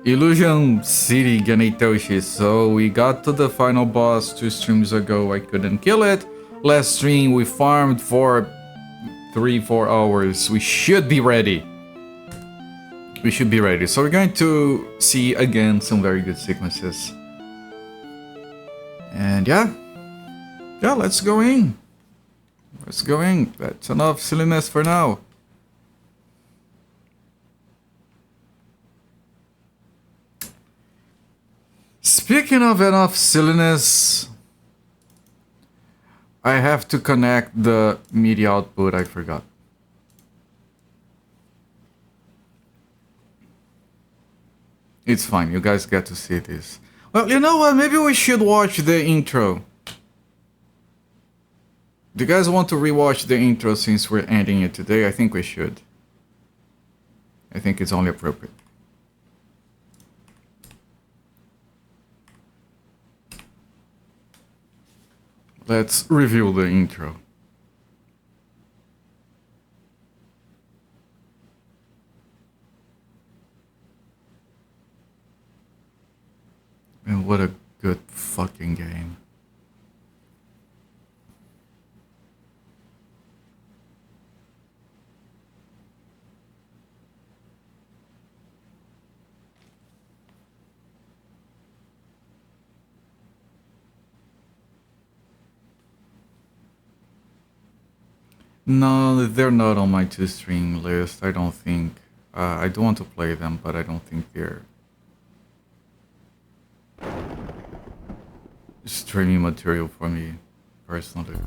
Illusion City Toshi. So we got to the final boss 2 streams ago. I couldn't kill it. Last stream we farmed for 3-4 hours. We should be ready. We should be ready. So we're going to see again some very good sequences. And yeah, let's go in. Let's go in. That's enough silliness for now. Speaking of enough silliness, I have to connect the media output. I forgot. It's fine. You guys get to see this. Well, you know what? Maybe we should watch the intro. Do you guys want to rewatch the intro since we're ending it today? I think we should. I think it's only appropriate. Let's review the intro. And what a good fucking game. No, they're not on my 2-stream list, I don't think. I do want to play them, but I don't think they're streaming material for me, personally.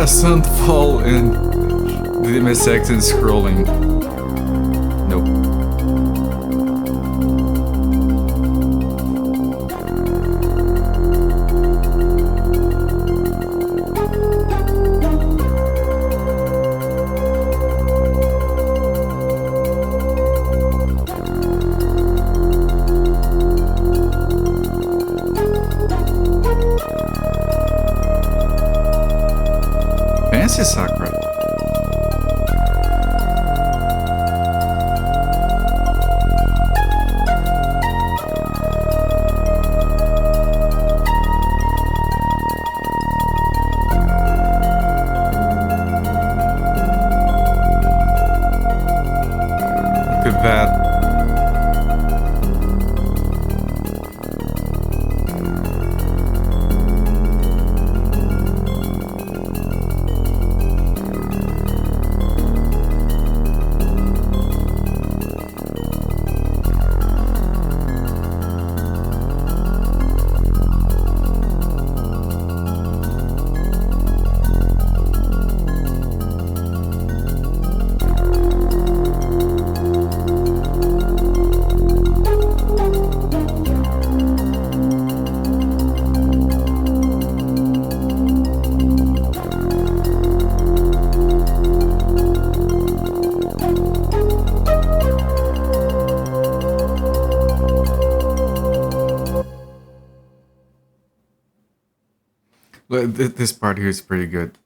Sunfall and the MSX and scrolling. Nope. Fancy Sakura. Look at that. This part here is pretty good.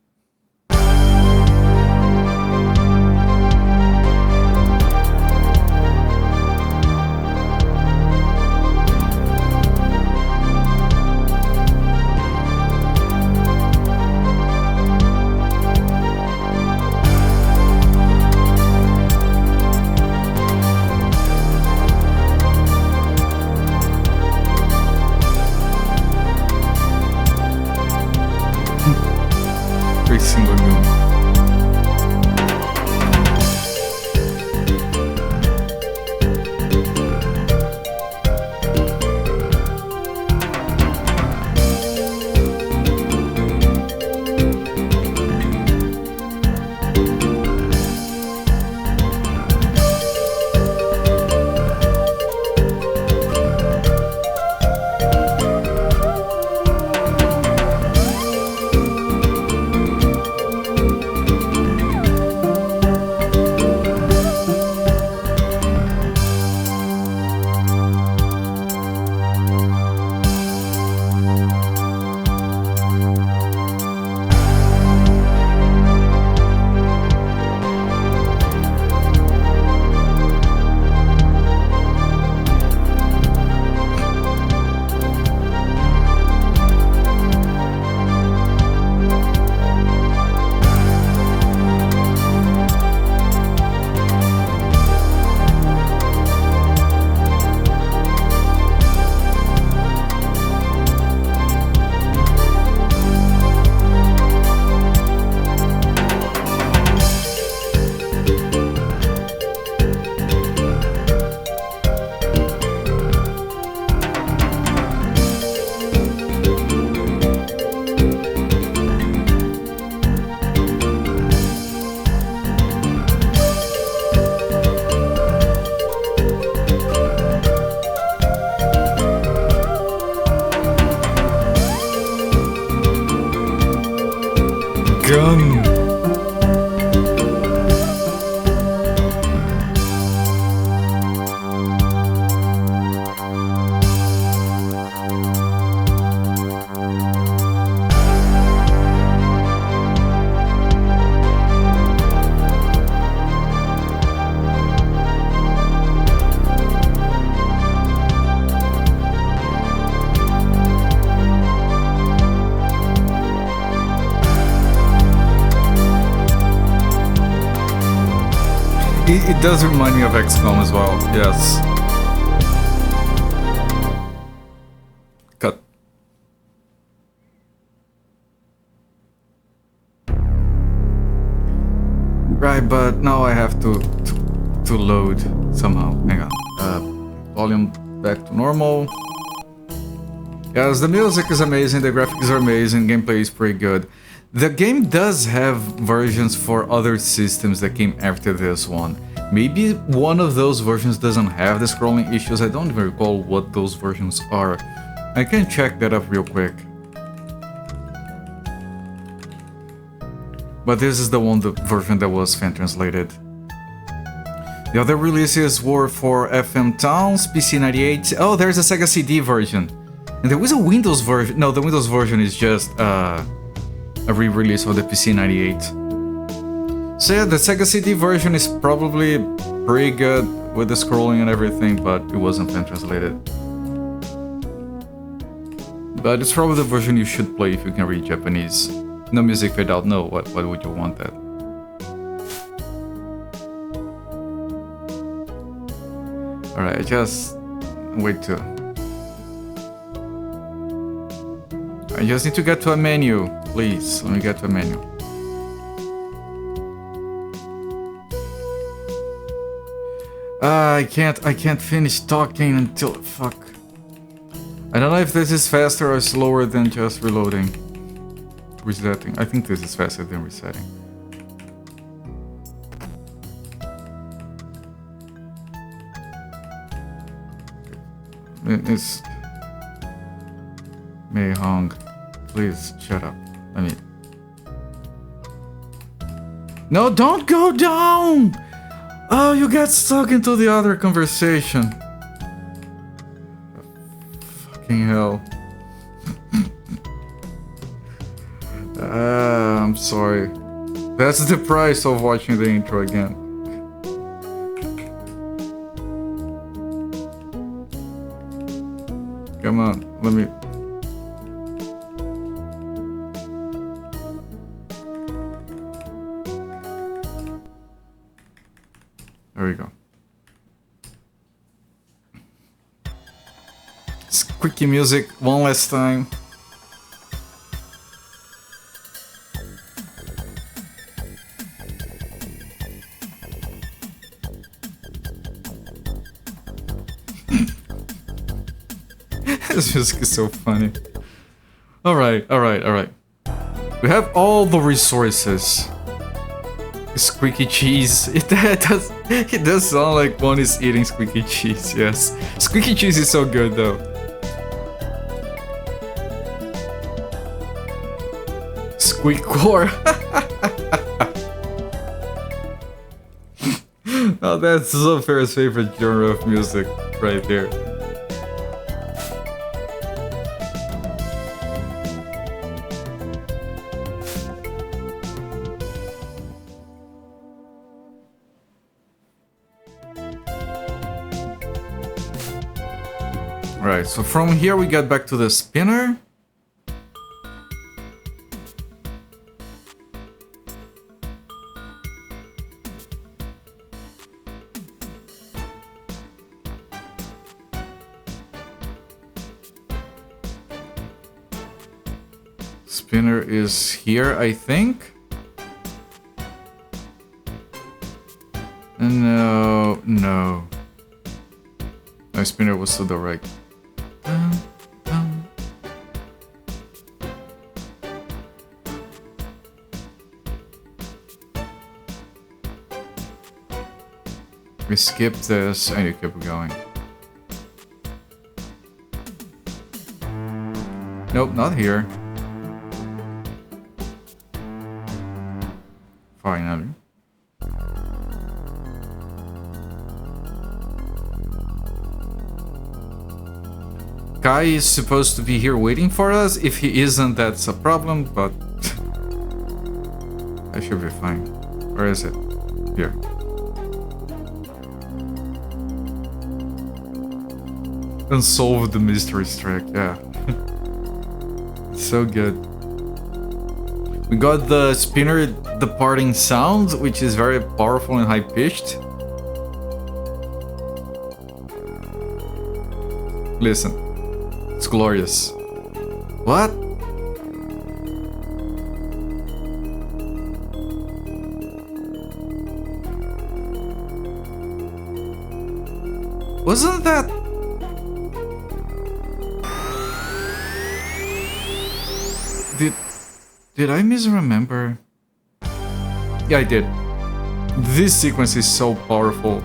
it does remind me of XCOM as well. Yes. Cut. Right, but now I have to load somehow. Hang on. Volume back to normal. Yes, the music is amazing, the graphics are amazing, gameplay is pretty good. The game does have versions for other systems that came after this one. Maybe one of those versions doesn't have the scrolling issues. I don't even recall what those versions are. I can check that up real quick. But this is the version that was fan translated. The other releases were for FM Towns, PC98. Oh, there's a Sega CD version. And there was a Windows version. No, the Windows version is just a re-release of the PC98. So yeah, the Sega CD version is probably pretty good with the scrolling and everything, but it wasn't fan translated. But it's probably the version you should play if you can read Japanese. No music fade out, no, why would you want that? Alright, just wait to... I just need to get to a menu, please. Let me get to a menu. I can't finish talking until... Fuck. I don't know if this is faster or slower than just reloading. Resetting. I think this is faster than resetting. It's... Mei Hong, please shut up. I mean... No, don't go down! Oh, you got stuck into the other conversation. Fucking hell. I'm sorry. That's the price of watching the intro again. Come on, let me... There we go. Squeaky music one last time. This music is so funny. Alright. We have all the resources. Squeaky cheese. It does sound like one is eating squeaky cheese, yes. Squeaky cheese is so good though. Squeak core. Oh, that's Zofir's favorite genre of music right there. Right, so from here we get back to the spinner. Spinner is here, I think. No. My spinner was to the right. We skipped this and you keep going. Nope, not here. Finally. Kai is supposed to be here waiting for us. If he isn't, that's a problem, but I should be fine. Where is it? Here. Unsolved mystery track, yeah. So good. We got the spinner departing sound, which is very powerful and high-pitched. Listen. It's glorious. What? Wasn't that... Did I misremember? Yeah, I did. This sequence is so powerful.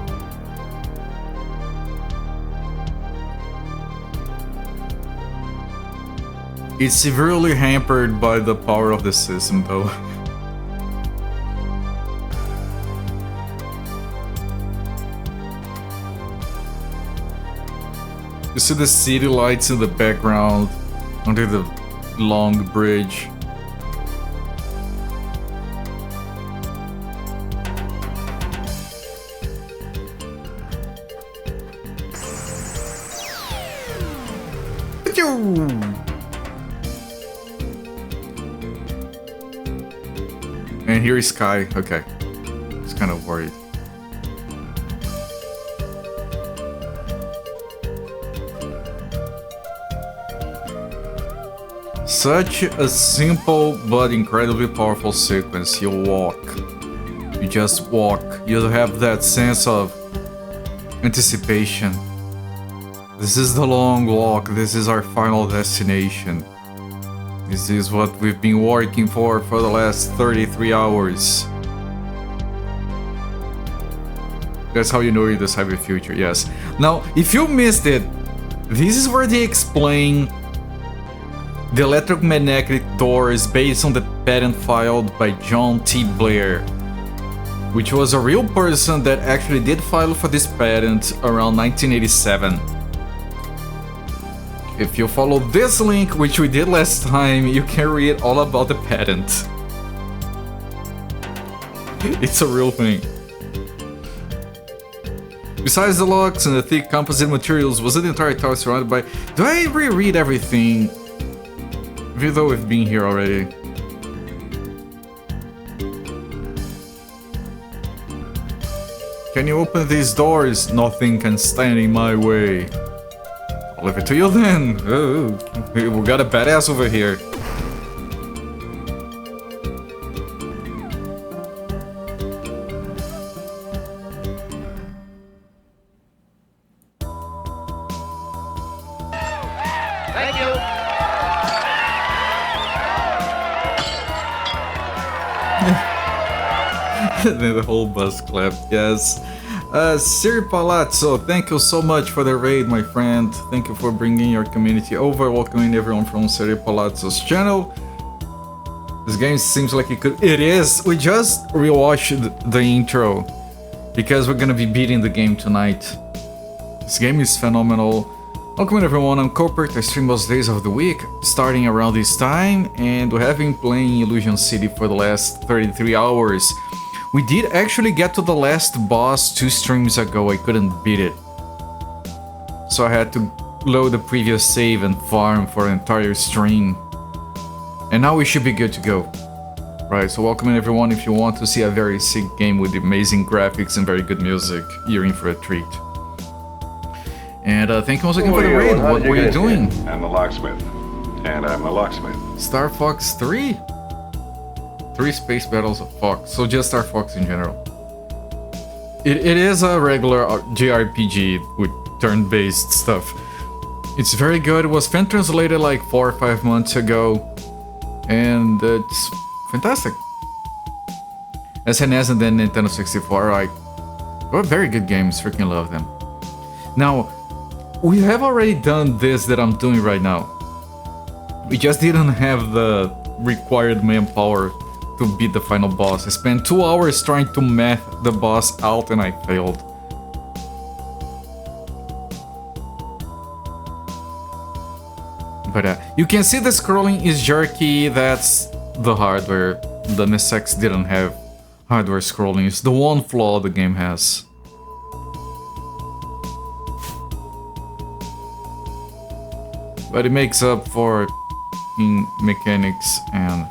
It's severely hampered by the power of the system, though. You see the city lights in the background under the long bridge. And here is Sky. Okay. He's kind of worried. Such a simple but incredibly powerful sequence. You walk. You just walk. You have that sense of anticipation. This is the long walk. This is our final destination. This is what we've been working for the last 33 hours. That's how you know you're the cyber future, yes. Now, if you missed it, this is where they explain the electromagnetic doors based on the patent filed by John T. Blair, which was a real person that actually did file for this patent around 1987. If you follow this link, which we did last time, you can read all about the patent. It's a real thing. Besides the locks and the thick composite materials, was the entire tower surrounded by... Do I reread everything? Even though we've been here already. Can you open these doors? Nothing can stand in my way. I'll leave it to you then. Oh, we got a badass over here. Thank you. Then the whole bus clapped, yes. Siri Palazzo, thank you so much for the raid, my friend. Thank you for bringing your community over, welcoming everyone from Siri Palazzo's channel. This game seems like it could... It is! We just rewatched the intro because we're gonna be beating the game tonight. This game is phenomenal. Welcome everyone, I'm Copert. I stream most days of the week, starting around this time, and we have been playing Illusion City for the last 33 hours. We did actually get to the last boss 2 streams ago, I couldn't beat it. So I had to load the previous save and farm for an entire stream. And now we should be good to go. Right, so welcome everyone. If you want to see a very sick game with amazing graphics and very good music, you're in for a treat. And thank you once again for the raid. What were you doing? I'm the locksmith. And I'm the locksmith. Star Fox 3? 3 space battles of Fox, so just Star Fox in general. It is a regular JRPG with turn-based stuff. It's very good. It was fan translated like 4 or 5 months ago, and it's fantastic. SNES and then Nintendo 64, were very good games. Freaking love them. Now, we have already done this that I'm doing right now. We just didn't have the required manpower to beat the final boss. I spent 2 hours trying to math the boss out and I failed. But you can see the scrolling is jerky. That's the hardware. The MSX didn't have hardware scrolling. It's the one flaw the game has. But it makes up for in mechanics and...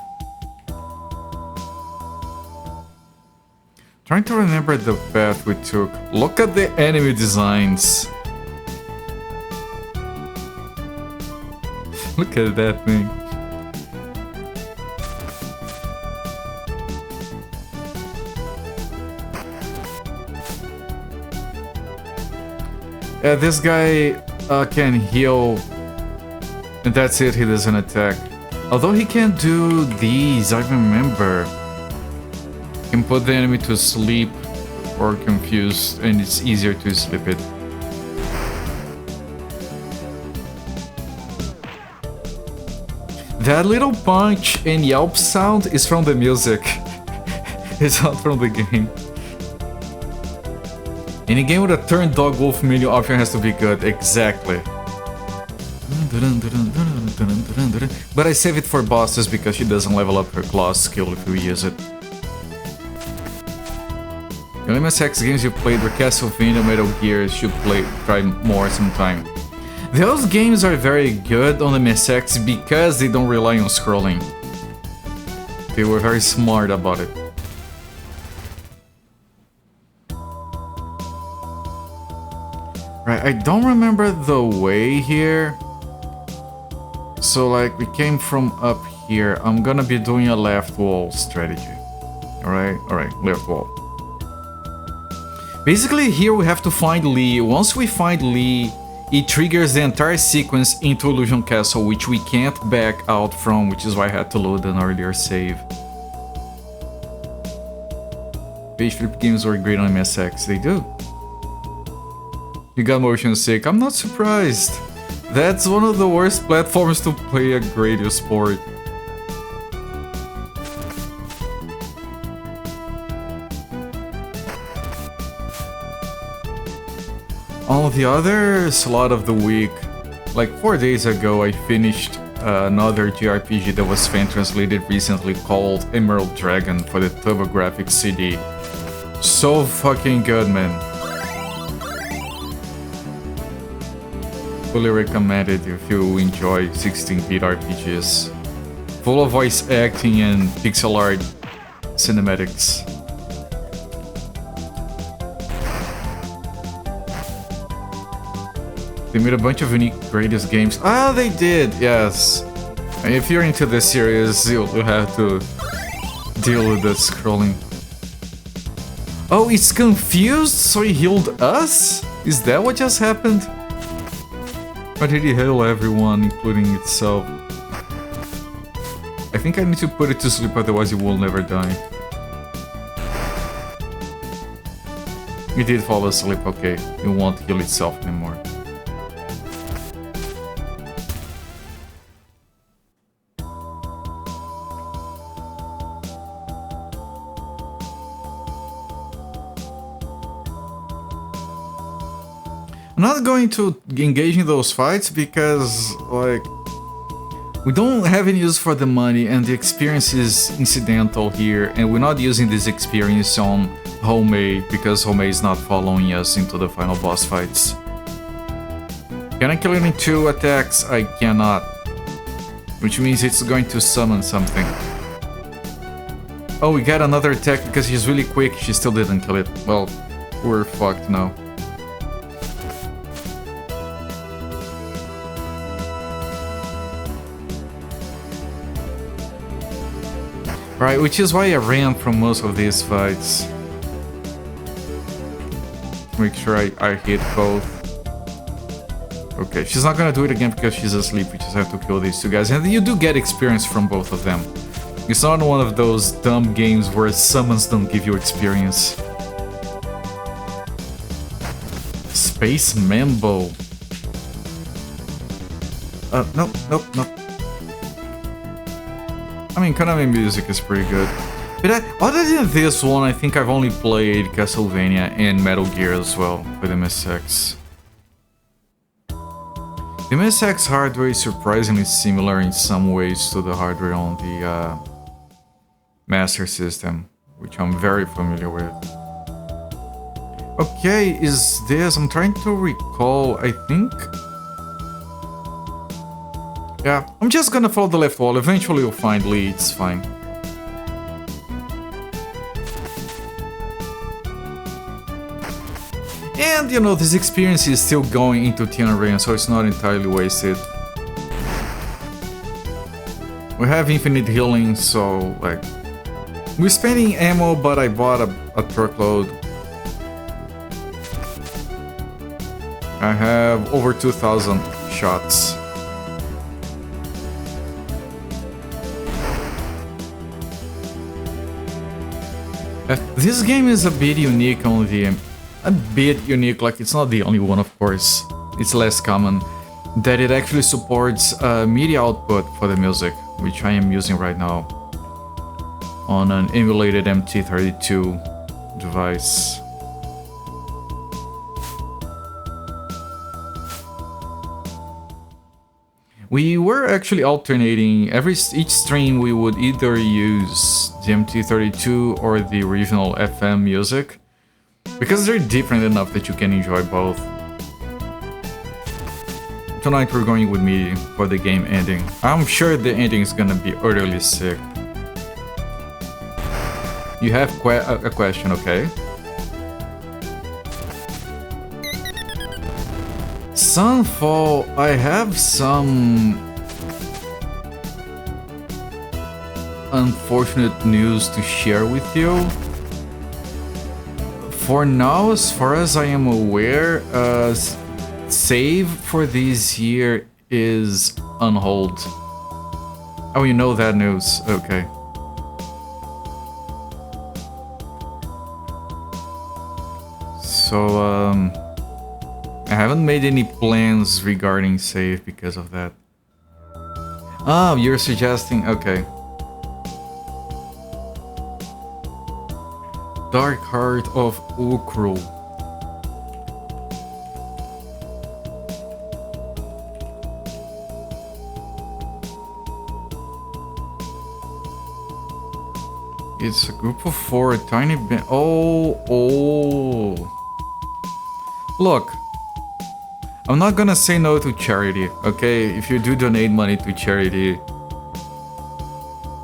Trying to remember the path we took. Look at the enemy designs. Look at that thing. Yeah, this guy can heal, and that's it, he doesn't attack. Although he can do these, I remember. He can put the enemy to sleep or confused, and it's easier to sleep it. That little punch and yelp sound is from the music. It's not from the game. Any game with a turn dog wolf menu option has to be good, exactly. But I save it for bosses because she doesn't level up her claws skill if you use it. The MSX games you played were Castlevania, Metal Gear, should try more sometime. Those games are very good on the MSX because they don't rely on scrolling. They were very smart about it. Right, I don't remember the way here. So like we came from up here. I'm gonna be doing a left wall strategy. Alright, left wall. Basically here we have to find Lee. Once we find Lee, it triggers the entire sequence into Illusion Castle, which we can't back out from, which is why I had to load an earlier save. Page flip games were great on MSX, they do. You got motion sick, I'm not surprised. That's one of the worst platforms to play a radio sport. On the other slot of the week, like 4 days ago, I finished another JRPG that was fan translated recently called Emerald Dragon for the TurboGrafx CD. So fucking good, man. Fully recommended if you enjoy 16-bit RPGs. Full of voice acting and pixel art cinematics. They made a bunch of unique greatest games. Ah, they did, yes. And if you're into this series, you'll have to deal with the scrolling. Oh, it's confused, so he healed us? Is that what just happened? Or did he heal everyone, including itself? I think I need to put it to sleep, otherwise it will never die. It did fall asleep, okay. It won't heal itself anymore. I'm not going to engage in those fights because, like, we don't have any use for the money and the experience is incidental here, and we're not using this experience on Homei because Homei is not following us into the final boss fights. Can I kill it in 2 attacks? I cannot. Which means it's going to summon something. Oh, we got another attack because she's really quick, she still didn't kill it. Well, we're fucked now. Right, which is why I ran from most of these fights. Make sure I hit both. Okay, she's not gonna do it again because she's asleep. We just have to kill these 2 guys. And you do get experience from both of them. It's not one of those dumb games where summons don't give you experience. Space Mambo. Nope. I mean, Konami music is pretty good. But other than this one, I think I've only played Castlevania and Metal Gear as well with MSX. The MSX hardware is surprisingly similar in some ways to the hardware on the Master System, which I'm very familiar with. Okay, is this... I'm trying to recall, I think... Yeah, I'm just gonna follow the left wall, eventually you'll find Lee, it's fine. And, you know, this experience is still going into Tianren, so it's not entirely wasted. We have infinite healing, so like we're spending ammo, but I bought a truckload. I have over 2,000 shots. This game is a bit unique on the... A bit unique, like it's not the only one, of course. It's less common. That it actually supports MIDI output for the music, which I am using right now on an emulated MT32 device. We were actually alternating. Each stream we would either use the MT32 or the original FM music, because they're different enough that you can enjoy both. Tonight we're going with MIDI for the game ending. I'm sure the ending is gonna be utterly sick. You have a question, okay? Sunfall, I have some unfortunate news to share with you. For now, as far as I am aware, save for this year is on hold. Oh, you know that news, okay. So, I haven't made any plans regarding save because of that. Oh, you're suggesting... okay. Dark Heart of Ukru. It's a group of 4, a tiny band... Oh. Look. I'm not gonna say no to charity, okay? If you do donate money to charity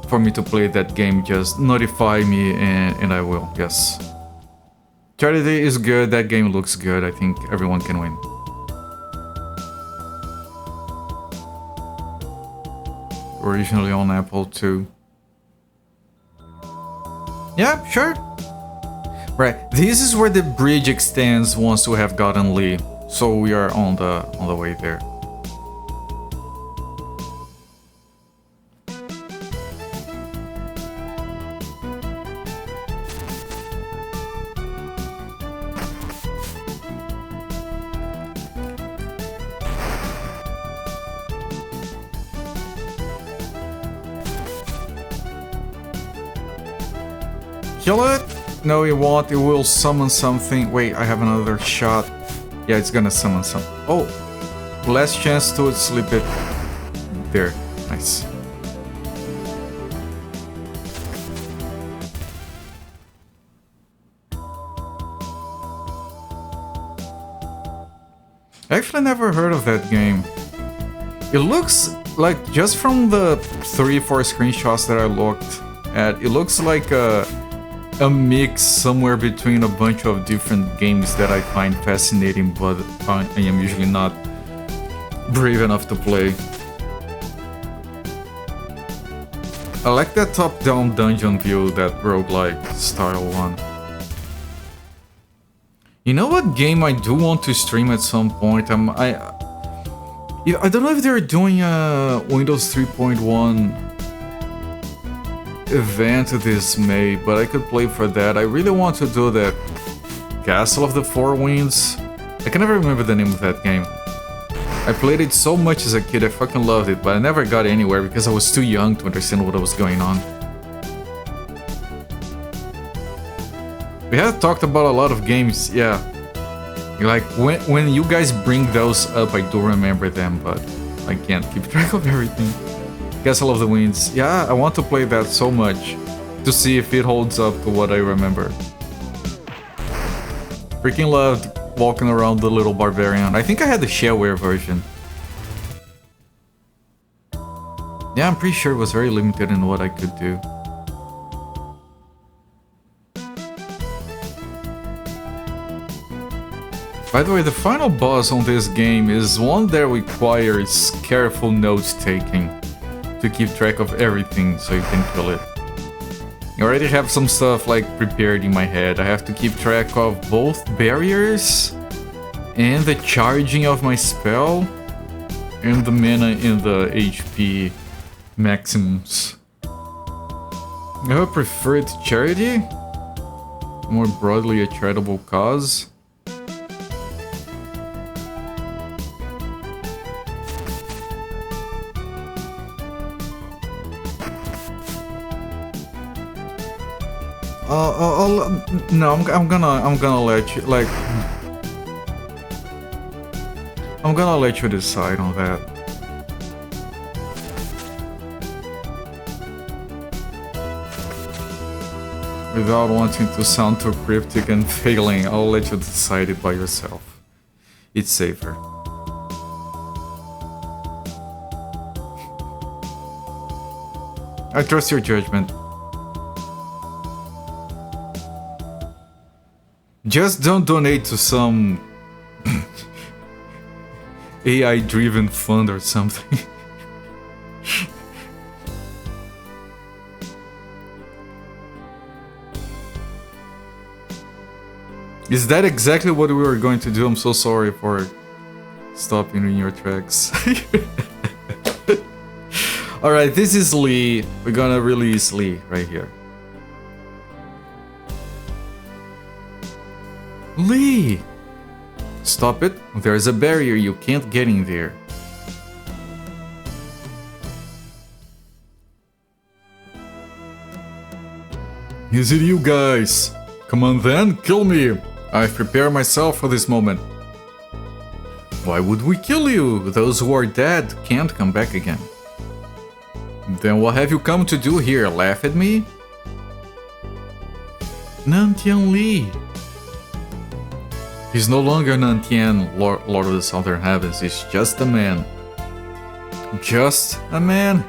for me to play that game, just notify me and I will, yes. Charity is good, that game looks good, I think everyone can win. Originally on Apple too. Yeah, sure. Right, this is where the bridge extends once we have gotten Lee. So we are on the way there. Kill it? No, it won't. It will summon something. Wait, I have another shot. Yeah, it's gonna summon some. Oh, last chance to slip it. There, nice. I actually never heard of that game. It looks like, just from the 3-4 screenshots that I looked at, it looks like a mix somewhere between a bunch of different games that I find fascinating, but I am usually not brave enough to play. I like that top-down dungeon view, that roguelike style one. You know what game I do want to stream at some point? I don't know if they're doing a Windows 3.1 event this May, but I could play for that. I really want to do that Castle of the Four Winds. I can never remember the name of that game. I played it so much as a kid, I fucking loved it, but I never got anywhere because I was too young to understand what was going on. We have talked about a lot of games, yeah. Like, when you guys bring those up, I do remember them, but I can't keep track of everything. Castle of the Winds. Yeah, I want to play that so much to see if it holds up to what I remember. Freaking loved walking around the little barbarian. I think I had the shareware version. Yeah, I'm pretty sure it was very limited in what I could do. By the way, the final boss on this game is one that requires careful note-taking to keep track of everything so you can kill it. I already have some stuff like prepared in my head. I have to keep track of both barriers and the charging of my spell and the mana and the HP maximums. I have preferred charity, more broadly a charitable cause. No, I'm gonna let you, like, I'm gonna let you decide on that. Without wanting to sound too cryptic and failing, I'll let you decide it by yourself. It's safer. I trust your judgment. Just don't donate to some AI-driven fund or something. Is that exactly what we were going to do? I'm so sorry for stopping in your tracks. Alright, this is Lee. We're gonna release Lee right here. Lee! Stop it. There's a barrier. You can't get in there. Is it you guys? Come on then, kill me. I've prepared myself for this moment. Why would we kill you? Those who are dead can't come back again. Then what have you come to do here? Laugh at me? Nantian Lee. He's no longer Nantian, Lord of the Southern Heavens. He's just a man. Just a man?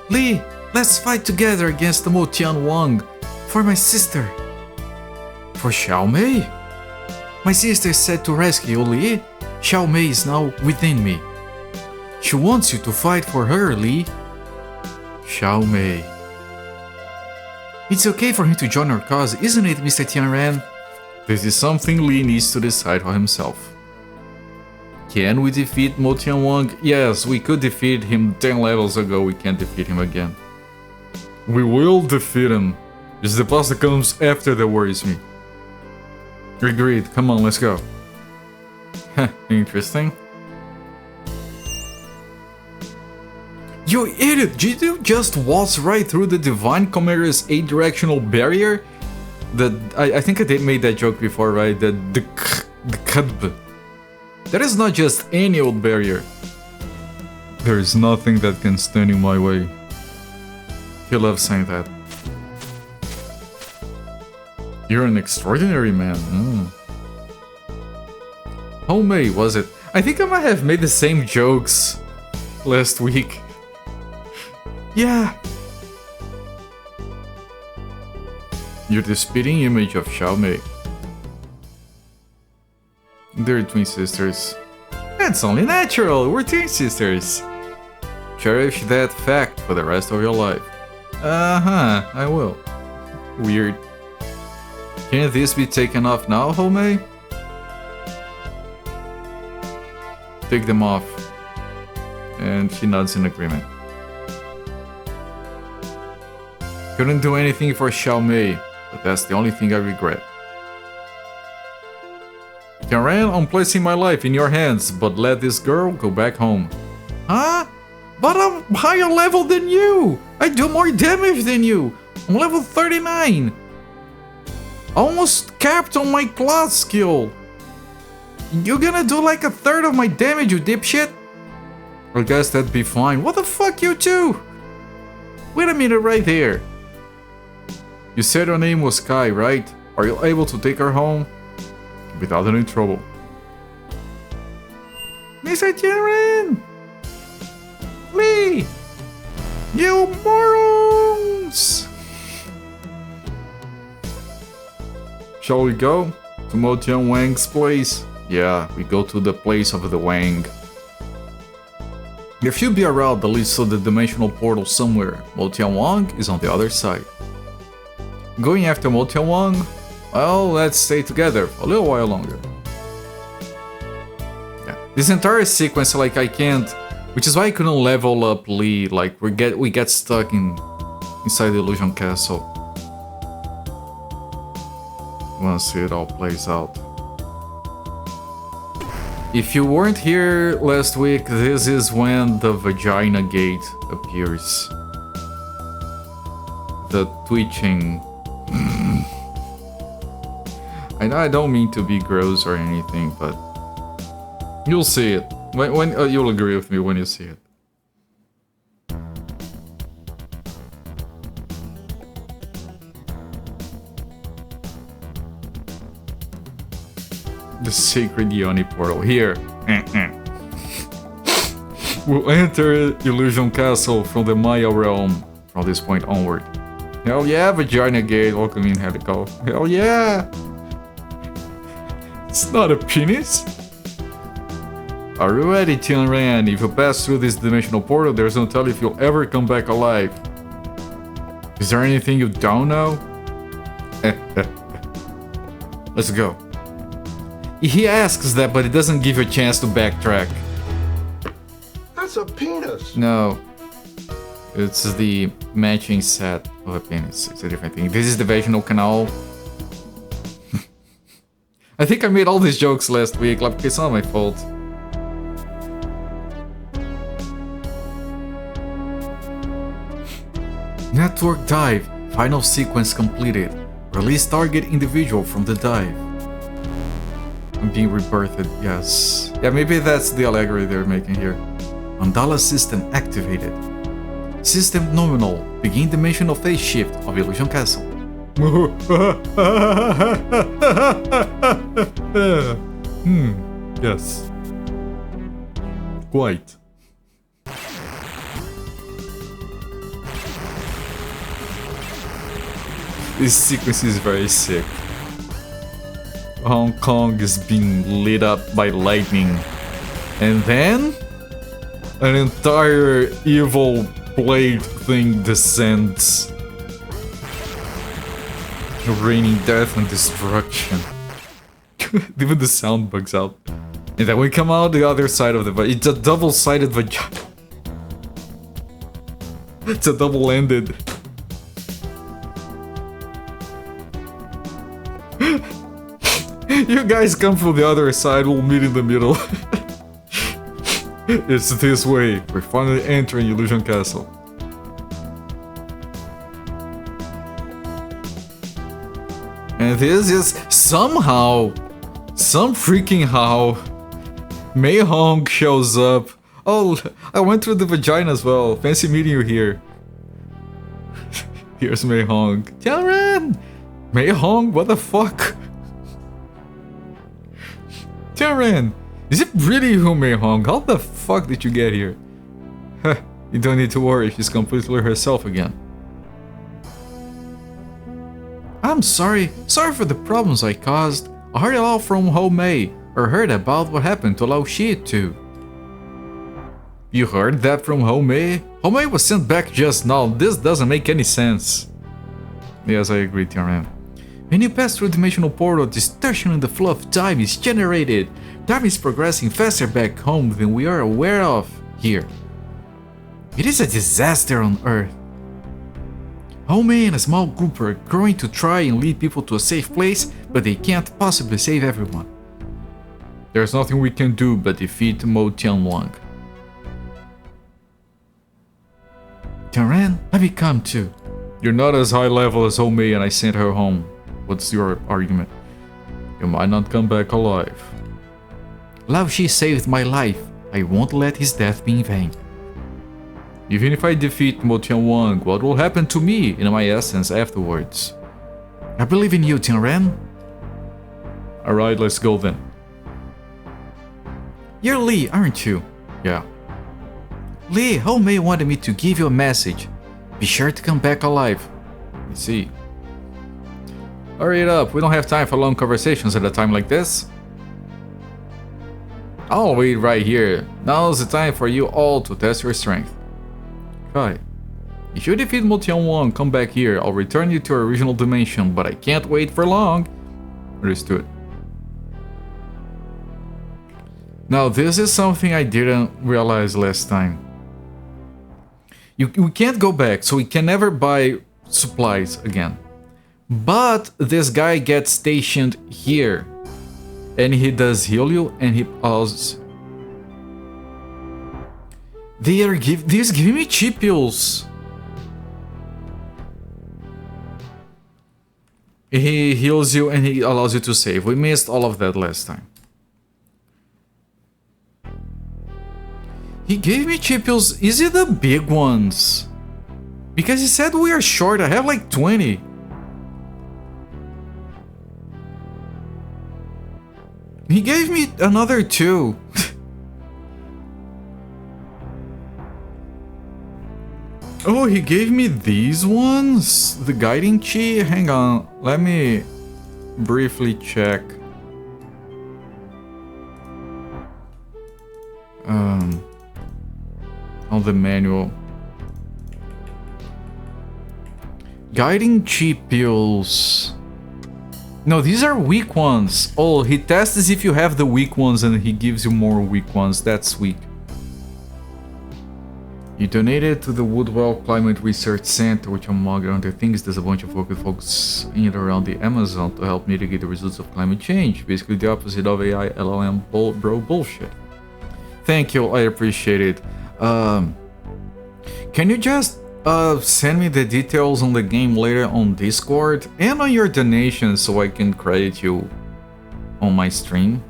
Lee, let's fight together against the Motian Wang. For my sister. For Xiao Mei? My sister said to rescue Lee. Xiao Mei is now within me. She wants you to fight for her, Lee. Xiao Mei. It's okay for him to join our cause, isn't it, Mr. Tianran? This is something Lee needs to decide for himself. Can we defeat Mo Tianwang? Yes, we could defeat him 10 levels ago, we can't defeat him again. We will defeat him. It's the boss that comes after that worries me. Agreed, come on, let's go. Heh, interesting. You idiot! Did you just waltz right through the Divine Chimera's 8-directional barrier? I think I made that joke before, right? The Kadb. That is not just any old barrier. There is nothing that can stand in my way. He loves saying that. You're an extraordinary man. How Mei was it? I think I might have made the same jokes last week. Yeah. You're the spitting image of Xiao Mei. They're twin sisters. That's only natural, we're twin sisters. Cherish that fact for the rest of your life. Uh-huh, I will. Weird. Can this be taken off now, Homei? Take them off. And she nods in agreement. Couldn't do anything for Xiao Mei, but that's the only thing I regret. Tianran, I'm placing my life in your hands, but let this girl go back home. Huh? But I'm higher level than you! I do more damage than you! I'm level 39! Almost capped on my class skill! You're gonna do like a third of my damage, you dipshit? I guess that'd be fine. What the fuck, you two? Wait a minute right there. You said her name was Kai, right? Are you able to take her home? Without any trouble. Mr. Tianran! Lee! You morons! Shall we go? To Mo Tianwang's place? Yeah, we go to the place of the Wang. There should be a route that leads to the dimensional portal somewhere. Mo Tianwang is on the other side. Going after Mo Tianwang? Well, let's stay together for a little while longer. Yeah. This entire sequence, like, I can't... Which is why I couldn't level up Lee. Like, we get stuck inside the Illusion Castle. Once it all plays out. If you weren't here last week, this is when the Vagina Gate appears. The twitching. I don't mean to be gross or anything, but you'll see it. When you'll agree with me when you see it. The Sacred Yoni Portal. Here. We'll enter Illusion Castle from the Maya realm from this point onward. Hell yeah, Vagina Gate, welcome in Helico. Hell yeah! It's not a penis? Are you ready, Tianran? If you pass through this dimensional portal, there's no telling if you'll ever come back alive. Is there anything you don't know? Let's go. He asks that, but it doesn't give you a chance to backtrack. That's a penis! No. It's the matching set of a penis. It's a different thing. This is the vaginal canal. I think I made all these jokes last week, like, it's not my fault. Network dive. Final sequence completed. Release target individual from the dive. I'm being rebirthed, yes. Yeah, maybe that's the allegory they're making here. Mandala system activated. System nominal. Begin dimensional phase shift of Illusion Castle. Yes. Quite. This sequence is very sick. Hong Kong is being lit up by lightning. And then an entire evil blade thing descends. Raining death and destruction. Even the sound bugs out. And then we come out the other side of the... It's a double-sided vagina. It's a double-ended. You guys come from the other side, we'll meet in the middle. It's this way. We're finally entering Illusion Castle. And this is somehow, some freaking how, Mei Hong shows up. Oh, I went through the vagina as well. Fancy meeting you here. Here's Mei Hong. Tianran! Mei Hong, what the fuck? Tianran! Is it really you, Mei Hong? How the fuck did you get here? Huh, you don't need to worry, she's completely herself again. I'm sorry for the problems I caused. I heard it all from Ho Mei, or heard about what happened to Lao Shi too. You heard that from Ho Mei? Ho Mei was sent back just now, this doesn't make any sense. Yes, I agree, Tianran. When you pass through dimensional portal, distortion in the flow of time is generated. Time is progressing faster back home than we are aware of here. It is a disaster on Earth. Homie and a small group are going to try and lead people to a safe place, but they can't possibly save everyone. There's nothing we can do but defeat Mo Tianwang. Tianran, let me come too. You're not as high level as Homie and I sent her home. What's your argument? You might not come back alive. Lao Shi saved my life. I won't let his death be in vain. Even if I defeat Mo Tianwang, what will happen to me in my essence afterwards? I believe in you, Tianran. Alright, let's go then. You're Lee, aren't you? Yeah. Lee, Ho Mei wanted me to give you a message. Be sure to come back alive. I see. Hurry it up, we don't have time for long conversations at a time like this. I'll wait right here. Now's the time for you all to test your strength. Kai. If you defeat Motion 1, come back here. I'll return you to your original dimension, but I can't wait for long. Understood. Now, this is something I didn't realize last time. We can't go back, so we can never buy supplies again. But this guy gets stationed here. And he does heal you, and he pauses. They're giving me chipios. He heals you and he allows you to save. We missed all of that last time. He gave me chipios. Is it the big ones? Because he said we are short. I have like 20. He gave me another 2. Oh, he gave me these ones? The guiding chi? Hang on, let me briefly check. On the manual. Guiding chi pills. No, these are weak ones. Oh, he tests if you have the weak ones and he gives you more weak ones. That's weak. You donated to the Woodwell Climate Research Center, which among other things does a bunch of work with folks in and around the Amazon to help mitigate the results of climate change. Basically the opposite of AI LLM bro bullshit. Thank you, I appreciate it. Can you just send me the details on the game later on Discord and on your donations so I can credit you on my stream?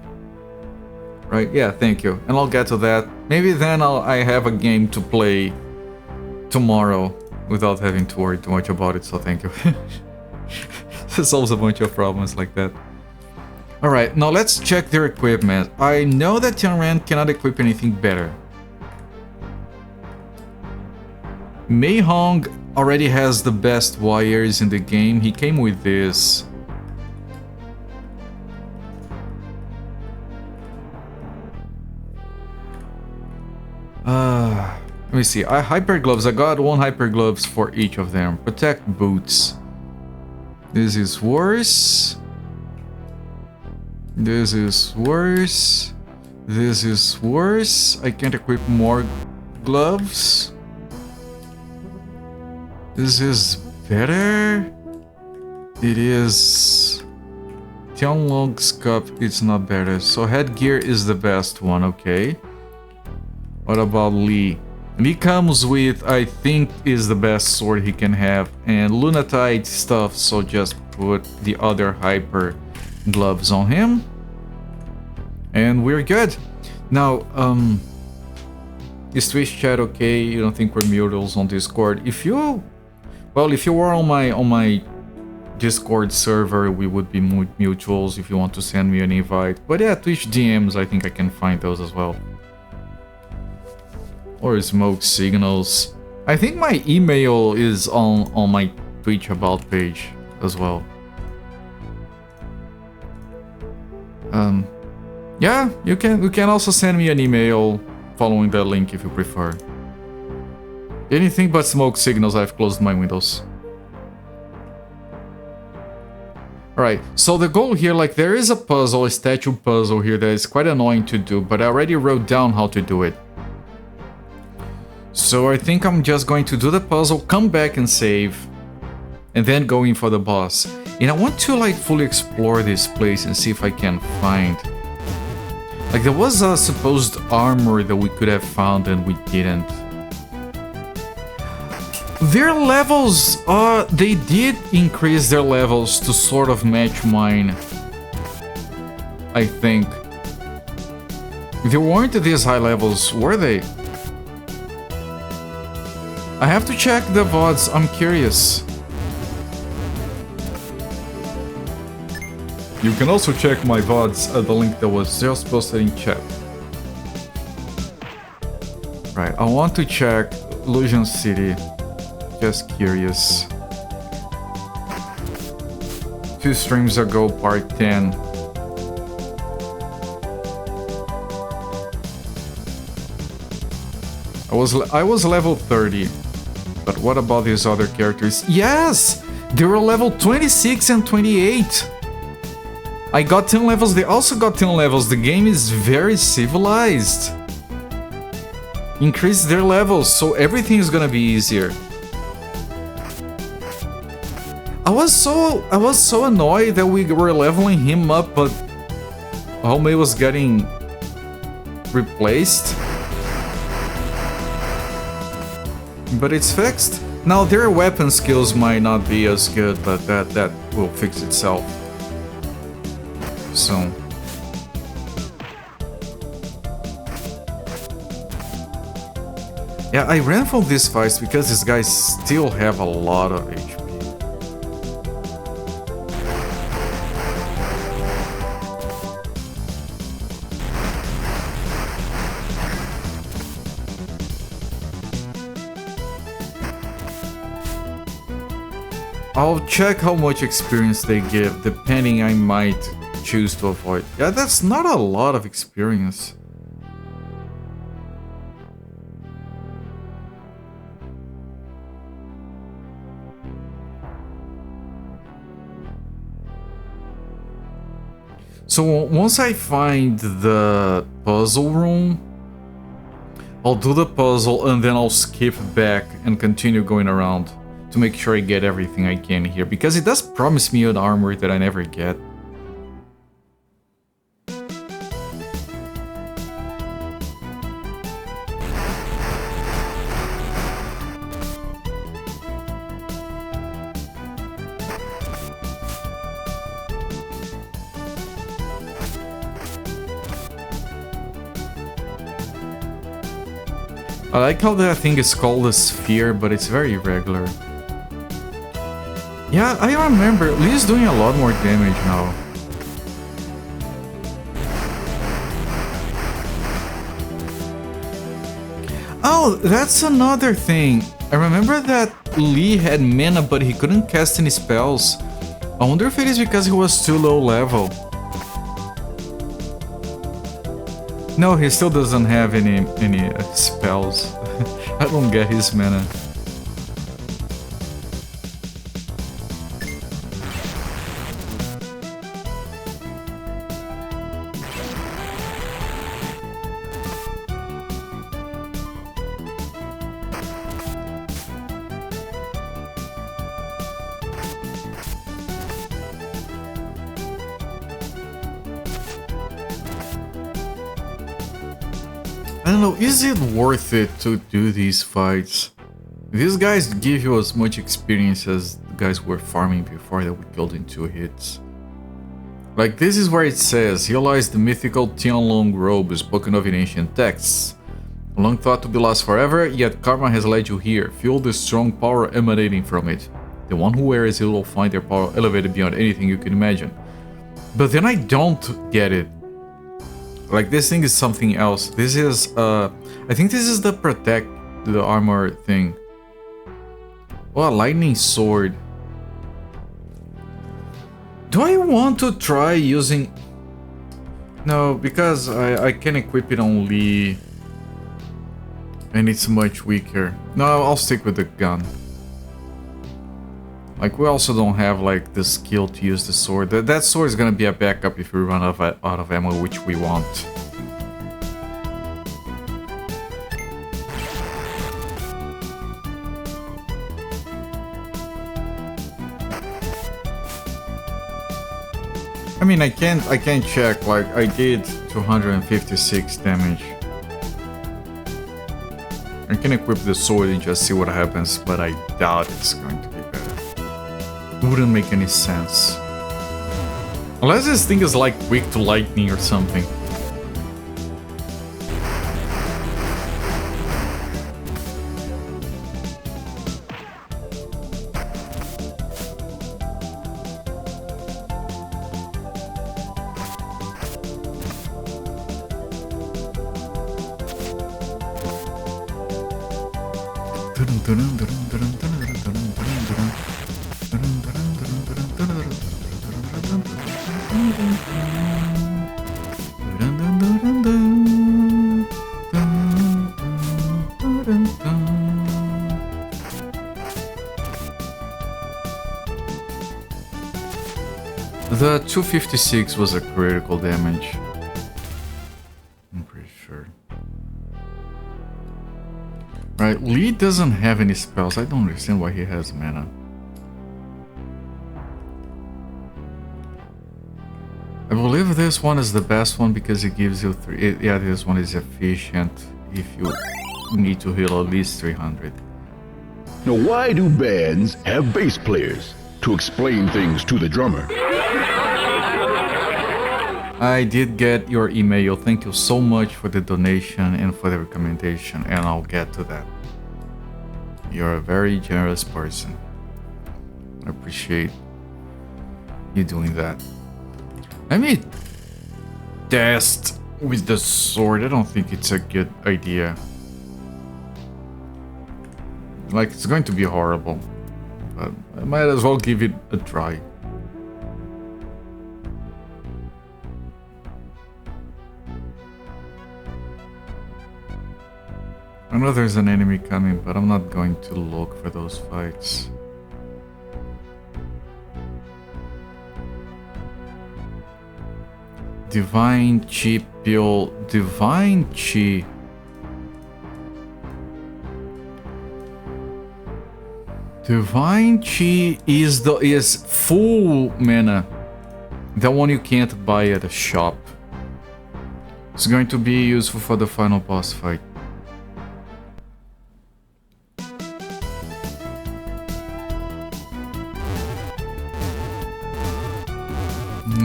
Right, yeah, thank you. And I'll get to that. Maybe then I have a game to play tomorrow without having to worry too much about it, so thank you. It solves a bunch of problems like that. Alright, now let's check their equipment. I know that Tianran cannot equip anything better. Mei Hong already has the best wires in the game. He came with this. Let me see. Hyper gloves. I got 1 hyper gloves for each of them. Protect boots. This is worse. This is worse. This is worse. I can't equip more gloves. This is better. It is. Tianlong's cup. It's not better. So headgear is the best one. Okay. What about Lee? Lee comes with, I think, is the best sword he can have, and Lunatide stuff, so just put the other hyper gloves on him. And we're good. Now, is Twitch chat okay? You don't think we're mutuals on Discord? If you were on my Discord server, we would be mutuals if you want to send me an invite. But yeah, Twitch DMs, I think I can find those as well. Or smoke signals. I think my email is on my Twitch about page as well. Yeah, you can also send me an email following that link if you prefer. Anything but smoke signals, I've closed my windows. Alright, so the goal here, like there is a puzzle, a statue puzzle here that is quite annoying to do, but I already wrote down how to do it. So I think I'm just going to do the puzzle, come back and save, and then go in for the boss. And I want to like fully explore this place and see if I can find... Like there was a supposed armor that we could have found and we didn't. Their levels, they did increase their levels to sort of match mine, I think. They weren't these high levels, were they? I have to check the VODs, I'm curious. You can also check my VODs at the link that was just posted in chat. Right, I want to check Illusion City. Just curious. 2 streams ago, part 10. I was level 30. But what about these other characters? Yes! They were level 26 and 28. I got 10 levels, they also got 10 levels. The game is very civilized. Increase their levels, so everything is gonna be easier. I was so annoyed that we were leveling him up, but Homei was getting replaced. But it's fixed. Now their weapon skills might not be as good, but that will fix itself soon. Yeah, I ran from these fights because these guys still have a lot of HP. I'll check how much experience they give, depending I might choose to avoid. Yeah, that's not a lot of experience. So once I find the puzzle room, I'll do the puzzle and then I'll skip back and continue going around to make sure I get everything I can here, because it does promise me an armor that I never get. I like how that thing is called a sphere, but it's very irregular. Yeah, I remember. Lee's doing a lot more damage now. Oh, that's another thing. I remember that Lee had mana, but he couldn't cast any spells. I wonder if it is because he was too low level. No, he still doesn't have any spells. I don't get his mana. I don't know, is it worth it to do these fights? These guys give you as much experience as the guys were farming before that we killed in 2 hits. Like, this is where it says, realize the mythical Tianlong robe spoken of in ancient texts. Long thought to be lost forever, yet karma has led you here. Feel the strong power emanating from it. The one who wears it will find their power elevated beyond anything you can imagine. But then I don't get it. Like, this thing is something else. This is, I think this is the protect, the armor thing. Oh, a lightning sword. Do I want to try using... No, because I can equip it on Lee. And it's much weaker. No, I'll stick with the gun. Like, we also don't have, like, the skill to use the sword. That sword is gonna be a backup if we run out of ammo, which we want. I mean, I can't check. Like, I did 256 damage. I can equip the sword and just see what happens, but I doubt it's going to be better. It wouldn't make any sense. Unless this thing is like weak to lightning or something. The 256 was a critical damage. I'm pretty sure. Right, Lee doesn't have any spells. I don't understand why he has mana. I believe this one is the best one because it gives you 3. Yeah, this one is efficient if you need to heal at least 300. Now, why do bands have bass players? To explain things to the drummer. I did get your email. Thank you so much for the donation and for the recommendation, and I'll get to that. You're a very generous person. I appreciate you doing that. I mean, test with the sword. I don't think it's a good idea. Like, it's going to be horrible. But I might as well give it a try. I know there's an enemy coming, but I'm not going to look for those fights. Divine Chi Pill. Divine Chi. Divine Chi is full mana. The one you can't buy at a shop. It's going to be useful for the final boss fight.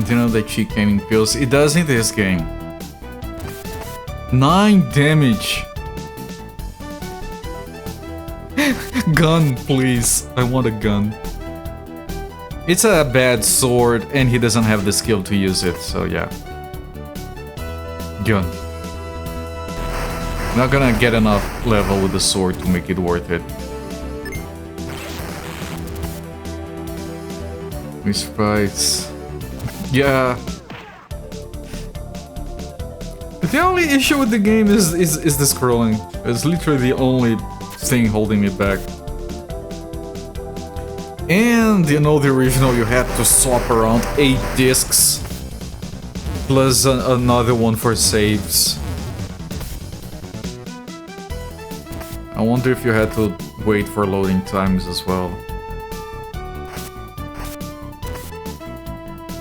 You know the Chi came in pills. It does in this game. 9 damage. Gun, please. I want a gun. It's a bad sword, and he doesn't have the skill to use it, so yeah. Gun. Not gonna get enough level with the sword to make it worth it. These fights. Yeah. But the only issue with the game is the scrolling. It's literally the only thing holding me back. And you know, the original, you had to swap around 8 discs plus another one for saves. I wonder if you had to wait for loading times as well.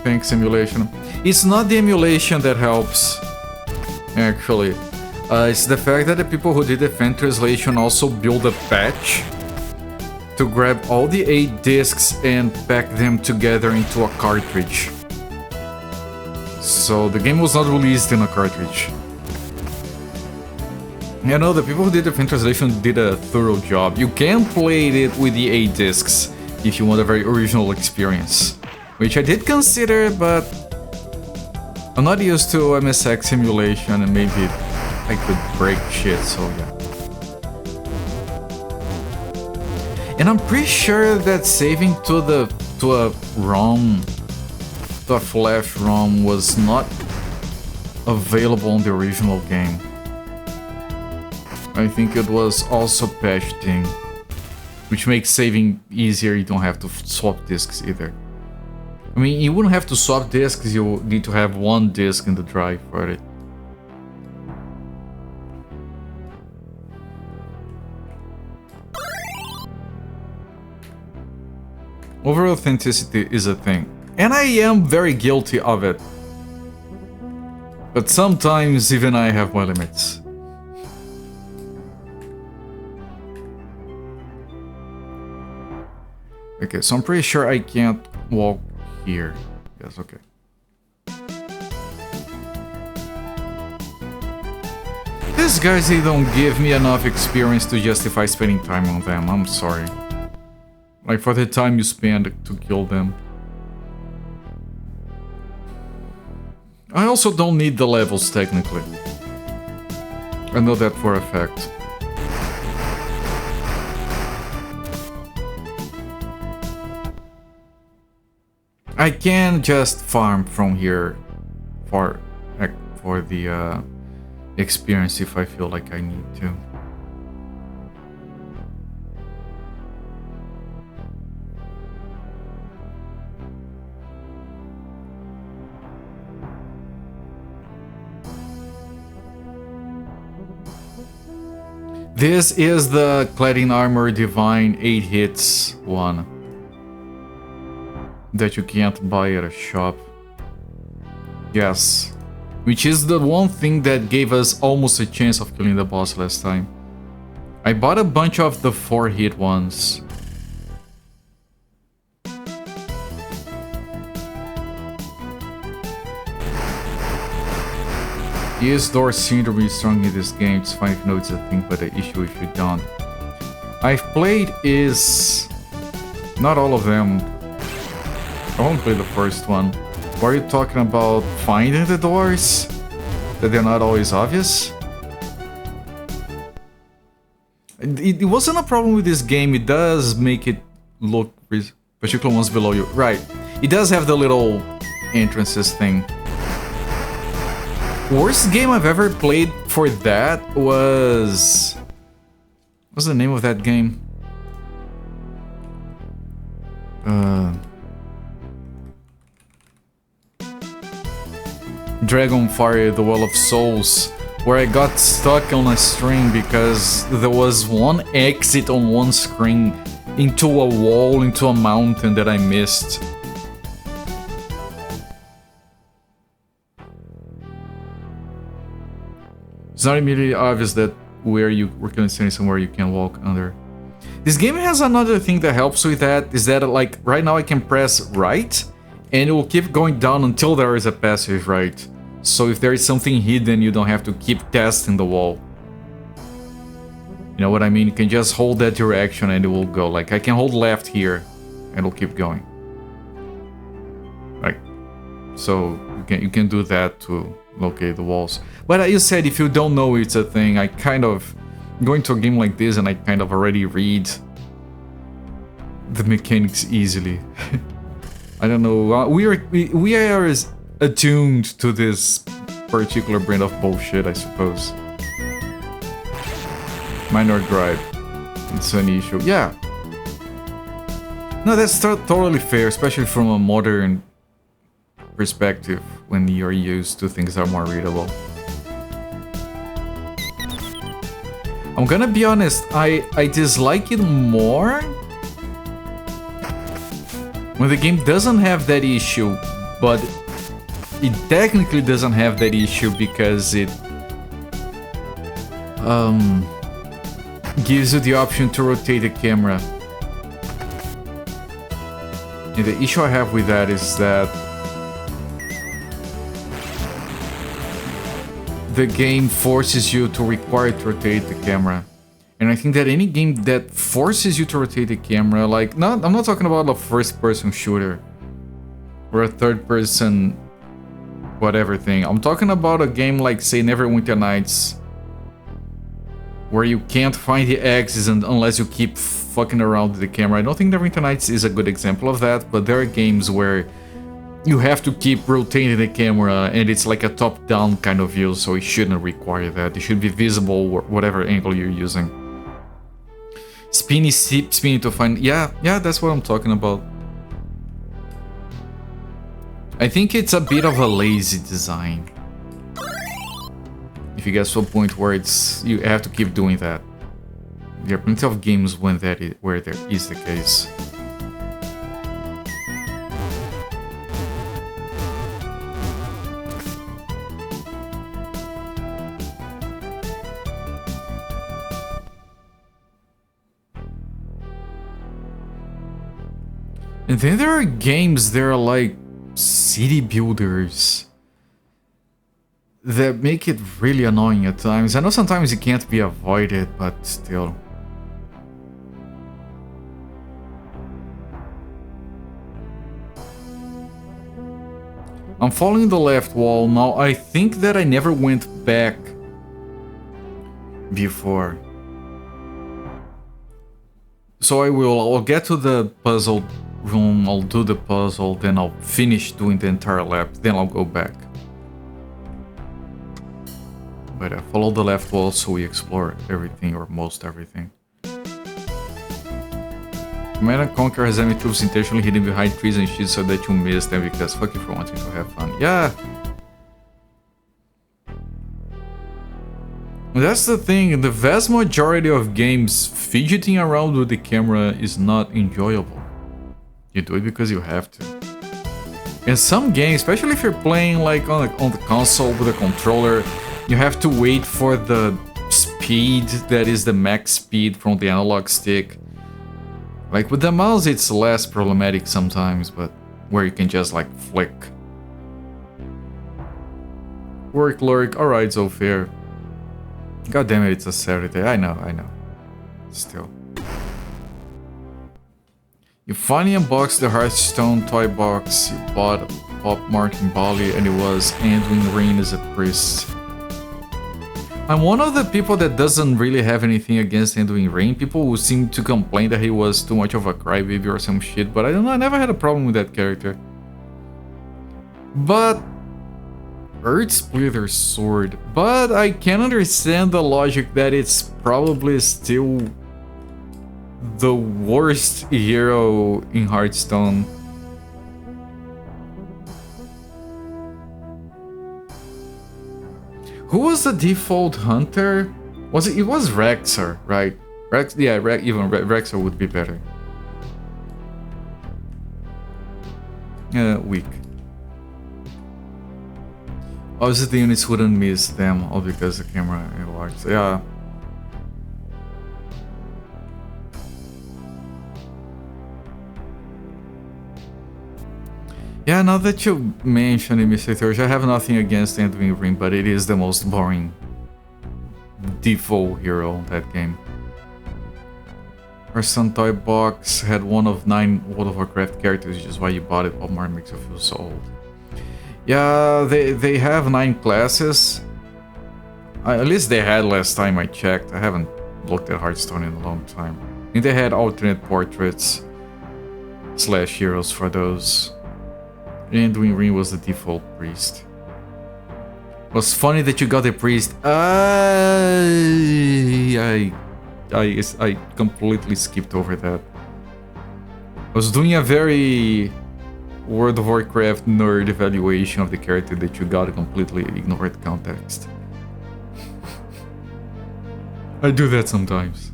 Thanks, emulation. It's not the emulation that helps, actually. It's the fact that the people who did the fan translation also built a patch to grab all the 8 discs and pack them together into a cartridge. So the game was not released in a cartridge. You know, the people who did the fan translation did a thorough job. You can play it with the 8 discs if you want a very original experience. Which I did consider, but I'm not used to MSX emulation and maybe I could break shit, so yeah. And I'm pretty sure that saving to a ROM, to a flash ROM, was not available on the original game. I think it was also patched in, which makes saving easier. You don't have to swap discs either. I mean, you wouldn't have to swap discs, you need to have 1 disc in the drive for it. Over authenticity is a thing, and I am very guilty of it. But sometimes even I have my limits. Okay, so I'm pretty sure I can't walk here. Yes, okay. These guys, they don't give me enough experience to justify spending time on them. I'm sorry. Like, for the time you spend to kill them. I also don't need the levels, technically. I know that for a fact. I can just farm from here for the experience if I feel like I need to. This is the Clad in Armor Divine 8 hits one that you can't buy at a shop. Yes. Which is the one thing that gave us almost a chance of killing the boss last time. I bought a bunch of the 4-hit ones. Is door syndrome is strong in this game? It's fine if you know it's a thing, but the issue if you don't. I've played is... not all of them. I won't play the first one. Were you talking about finding the doors? That they're not always obvious? It wasn't a problem with this game. It does make it look... particular ones below you. Right. It does have the little entrances thing. Worst game I've ever played for that was... what's the name of that game? Dragonfire, the Well of Souls, where I got stuck on a string because there was one exit on one screen into a wall, into a mountain that I missed. It's not immediately obvious that where you were considering somewhere you can walk under. This game has another thing that helps with that, is that like right now I can press right and it will keep going down until there is a passive right. So if there is something hidden, you don't have to keep testing the wall. You know what I mean? You can just hold that direction and it will go. Like I can hold left here and it'll keep going. Like, so you can do that to locate the walls. But you said if you don't know it's a thing, I kind of... going to a game like this and I kind of already read the mechanics easily. I don't know, we are attuned to this particular brand of bullshit, I suppose. Minor gripe. It's an issue. Yeah. No, that's totally fair, especially from a modern perspective when you're used to things that are more readable. I'm gonna be honest, I dislike it more when the game doesn't have that issue, but it technically doesn't have that issue because it gives you the option to rotate the camera. And the issue I have with that is that the game forces you to require to rotate the camera. And I think that any game that forces you to rotate the camera, like, I'm not talking about a first-person shooter or a third-person whatever thing. I'm talking about a game like, say, Neverwinter Nights, where you can't find the axis unless you keep fucking around with the camera. I don't think Neverwinter Nights is a good example of that, but there are games where you have to keep rotating the camera and it's like a top-down kind of view, so it shouldn't require that. It should be visible whatever angle you're using. Spinny to find... Yeah, that's what I'm talking about. I think it's a bit of a lazy design. If you get to a point where you have to keep doing that. There are plenty of games where that is the case. And then there are games that are like city builders that make it really annoying at times. I know sometimes it can't be avoided, but still. I'm following the left wall now. I think that I never went back before. So I'll get to the puzzle room, I'll do the puzzle, then I'll finish doing the entire lap, then I'll go back. But I follow the left wall so we explore everything, or most everything. Command & Conquer has enemy troops intentionally hidden behind trees and shit so that you miss them because fuck you for wanting to have fun. Yeah! That's the thing, the vast majority of games, fidgeting around with the camera is not enjoyable. You do it because you have to. In some games, especially if you're playing like on the console with a controller, you have to wait for the speed that is the max speed from the analog stick. Like with the mouse it's less problematic sometimes, but where you can just like flick. Work lurk, alright, so fair. God damn it, it's a Saturday. I know. Still. You finally unboxed the Hearthstone toy box you bought Pop Mart in Bali, and it was Anduin Rain as a priest. I'm one of the people that doesn't really have anything against Anduin Rain. People who seem to complain that he was too much of a crybaby or some shit, but I don't know, I never had a problem with that character. But Earthsplitter's sword. But I can understand the logic that it's probably still the worst hero in Hearthstone. Who was the default hunter? Was it? It was Rexar, right? Even Rexar would be better. Weak. Obviously the units wouldn't miss them, all because the camera works. Yeah. Yeah, now that you mention it, Mr. Toshi, I have nothing against Anduin Ring, but it is the most boring default hero in that game. Our Sun Toy Box had one of 9 World of Warcraft characters, which is why you bought it. Walmart makes you feel so old. Yeah, they have 9 classes. At least they had last time I checked. I haven't looked at Hearthstone in a long time. And they had alternate portraits / heroes for those. Anduin Ring was the default priest. It was funny that you got the priest. I completely skipped over that. I was doing a very World of Warcraft nerd evaluation of the character that you got, completely ignored context. I do that sometimes.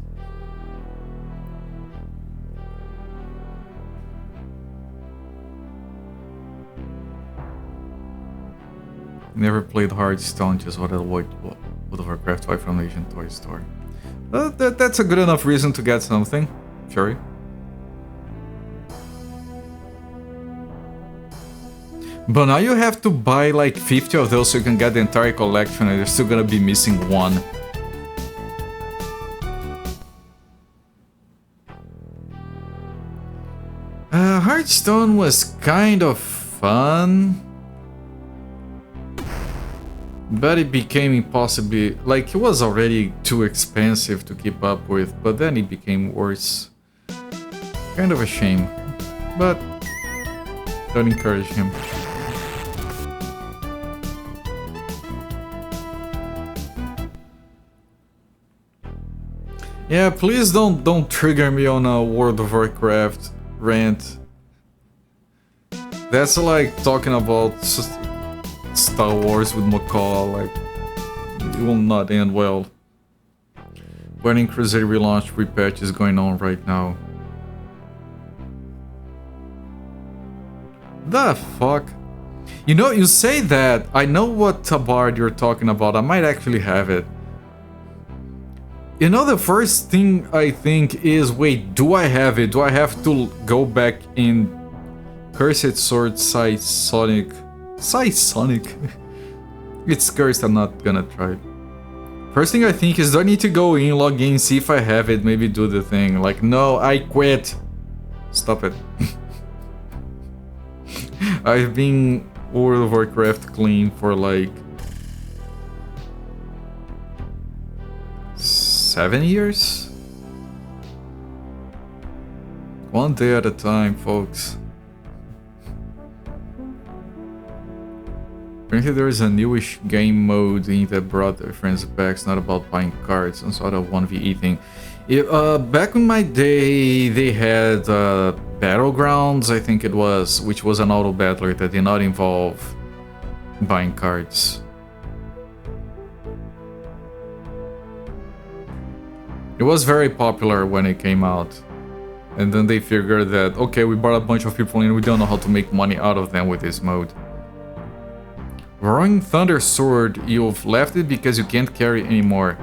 Never played Hearthstone, just what I World of Warcraft Toy Foundation toy store. That's a good enough reason to get something, sure. But now you have to buy like 50 of those so you can get the entire collection, and you're still gonna be missing one. Hearthstone was kind of fun, but it became impossibly, like, it was already too expensive to keep up with, but then it became worse. Kind of a shame, but don't encourage him. Yeah, please don't trigger me on a World of Warcraft rant. That's like talking about Star Wars with Macaw, like, it will not end well. Burning Crusade relaunch repatch is going on right now. The fuck? You know, you say that, I know what tabard you're talking about, I might actually have it. You know, the first thing I think is, wait, do I have it? Do I have to go back in Cursed Sword Sonic? It's cursed, I'm not gonna try it. First thing I think is, do I need to go in, log in, see if I have it, maybe do the thing. Like, no, I quit. Stop it. I've been World of Warcraft clean for like 7 years? One day at a time, folks. Apparently there is a newish game mode that brought their friends back. It's not about buying cards, some sort of 1v thing. Back in my day, they had Battlegrounds, I think it was, which was an auto battler that did not involve buying cards. It was very popular when it came out. And then they figured that, okay, we brought a bunch of people in, we don't know how to make money out of them with this mode. Roaring Thunder Sword, you've left it because you can't carry anymore.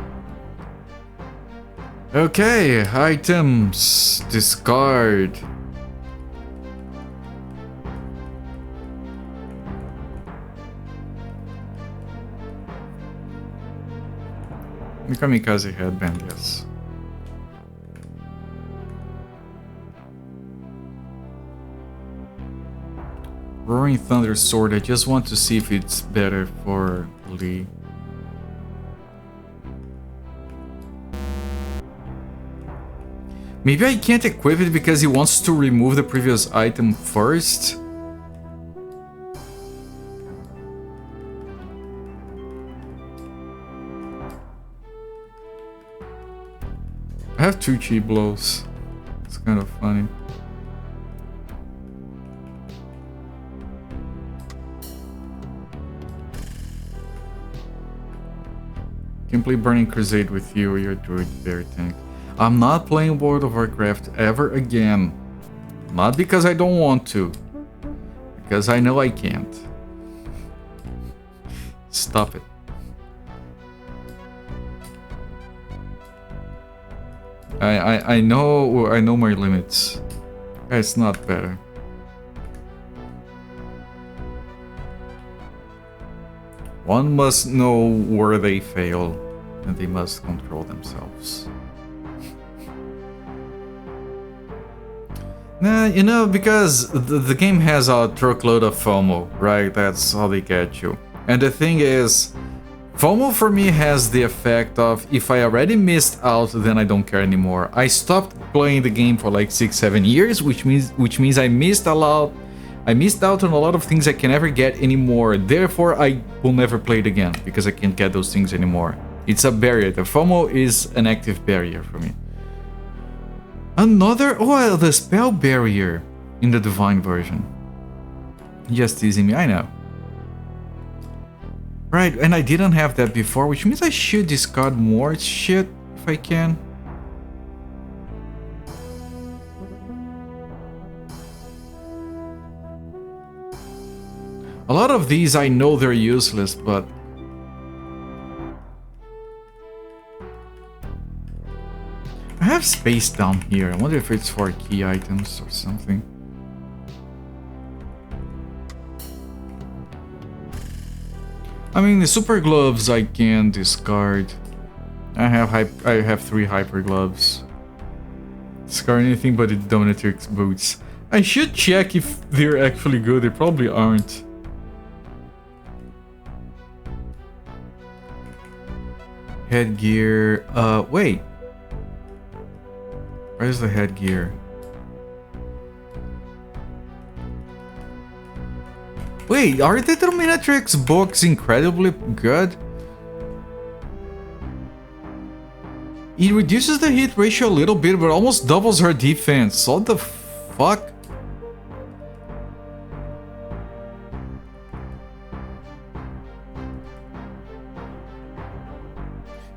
Okay, items, discard. Kamikaze headband, yes. Roaring Thunder Sword, I just want to see if it's better for Lee. Maybe I can't equip it because he wants to remove the previous item first? I have 2 chi blows. It's kind of funny. Can play Burning Crusade with you or your druid bear tank. I'm not playing World of Warcraft ever again. Not because I don't want to. Because I know I can't. Stop it. I know my limits. It's not better. One must know where they fail, and they must control themselves. Nah, you know, because the game has a truckload of FOMO, right? That's how they get you. And the thing is, FOMO for me has the effect of, if I already missed out, then I don't care anymore. I stopped playing the game for like 6-7 years, which means I missed a lot. I missed out on a lot of things I can never get anymore. Therefore, I will never play it again because I can't get those things anymore. It's a barrier. The FOMO is an active barrier for me. Another, oh, the spell barrier in the Divine version. Just teasing me, I know. Right, and I didn't have that before, which means I should discard more shit if I can. A lot of these I know they're useless, but I have space down here. I wonder if it's for key items or something. I mean, the super gloves I can discard. I have 3 hyper gloves. Discard anything but the dominatrix boots. I should check if they're actually good. They probably aren't. Headgear. Wait. Where's the headgear? Wait, are the dominatrix books incredibly good? It reduces the hit ratio a little bit, but almost doubles her defense. What the fuck?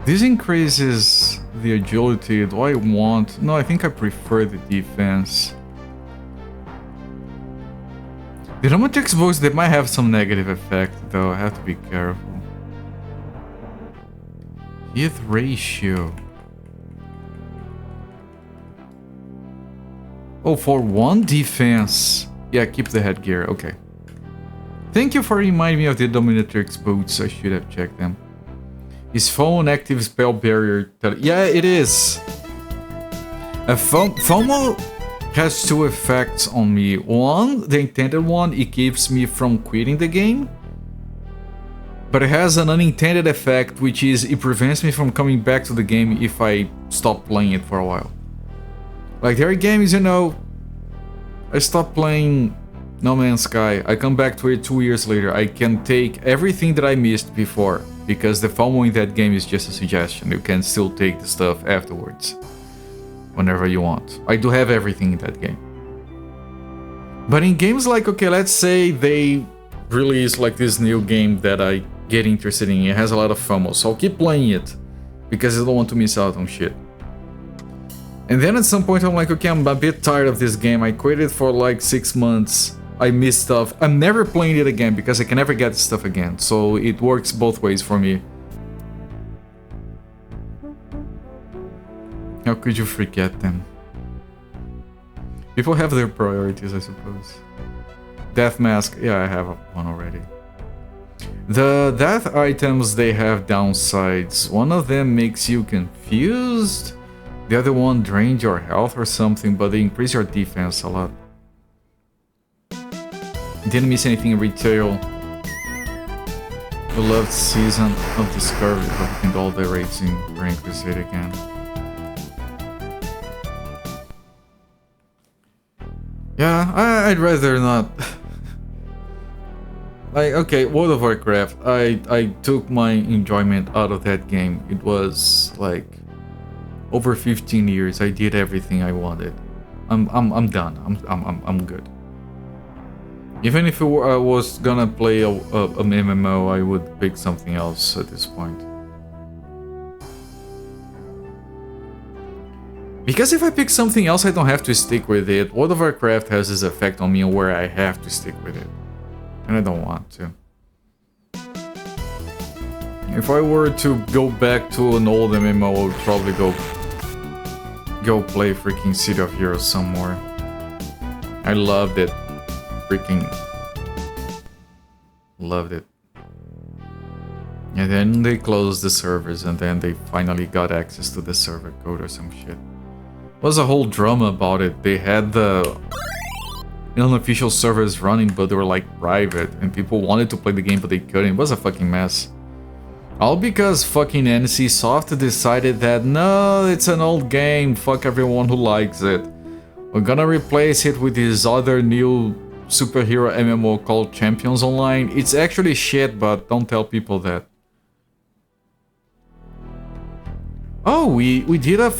This increases the agility. Do I want? No, I think I prefer the defense. The dominatrix books, they might have some negative effect, though. I have to be careful. Hit ratio. Oh, for 1 defense. Yeah, keep the headgear. Okay. Thank you for reminding me of the dominatrix boots. I should have checked them. Is phone active spell barrier? Yeah, it is. FOMO has 2 effects on me. One, the intended one, it keeps me from quitting the game. But it has an unintended effect, which is it prevents me from coming back to the game if I stop playing it for a while. Like, there are games, you know, I stopped playing No Man's Sky. I come back to it 2 years later. I can take everything that I missed before, because the FOMO in that game is just a suggestion. You can still take the stuff afterwards, whenever you want. I do have everything in that game. But in games like, okay, let's say they release like this new game that I get interested in. It has a lot of FOMO, so I'll keep playing it, because I don't want to miss out on shit. And then at some point I'm like, okay, I'm a bit tired of this game. I quit it for like 6 months. I missed stuff. I'm never playing it again because I can never get stuff again. So it works both ways for me. How could you forget them? People have their priorities, I suppose. Death Mask, yeah, I have one already. The death items, they have downsides. One of them makes you confused. The other one drains your health or something, but they increase your defense a lot. Didn't miss anything in retail. Beloved Season of Discovery, but all the raids in Grand Crusade again. Yeah, I'd rather not. Like, okay, World of Warcraft, I took my enjoyment out of that game. It was like over 15 years. I did everything I wanted. I'm done. I'm good. Even if I was gonna play a MMO, I would pick something else at this point. Because if I pick something else, I don't have to stick with it. World of Warcraft has this effect on me where I have to stick with it. And I don't want to. If I were to go back to an old MMO, I would probably go play freaking City of Heroes some more. I loved it. Freaking loved it. And then they closed the servers, and then they finally got access to the server code or some shit. There was a whole drama about it. They had the unofficial servers running, but they were like private, and people wanted to play the game but they couldn't. It was a fucking mess. All because fucking NCSoft decided that no, it's an old game, fuck everyone who likes it. We're gonna replace it with this other new superhero MMO called Champions Online. It's actually shit, but don't tell people that. Oh, we did a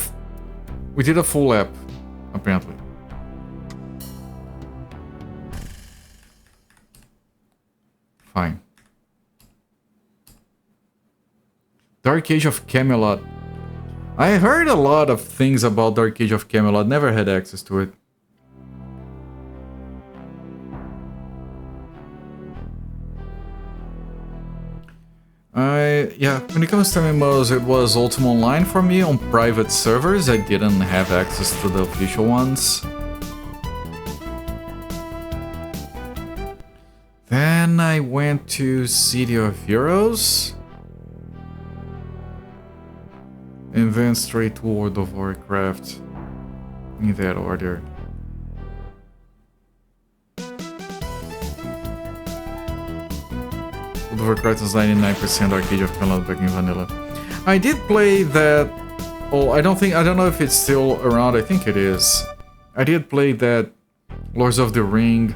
full app, apparently. Fine. Dark Age of Camelot. I heard a lot of things about Dark Age of Camelot, never had access to it. Yeah, when it comes to MMOs, it was Ultima Online for me on private servers. I didn't have access to the official ones. Then I went to City of Heroes. And then straight to World of Warcraft. In that order. World of Warcraft is 99% Dark Age of Camelot back in vanilla. I did play that. Oh, I don't know if it's still around. I think it is. I did play that Lords of the Rings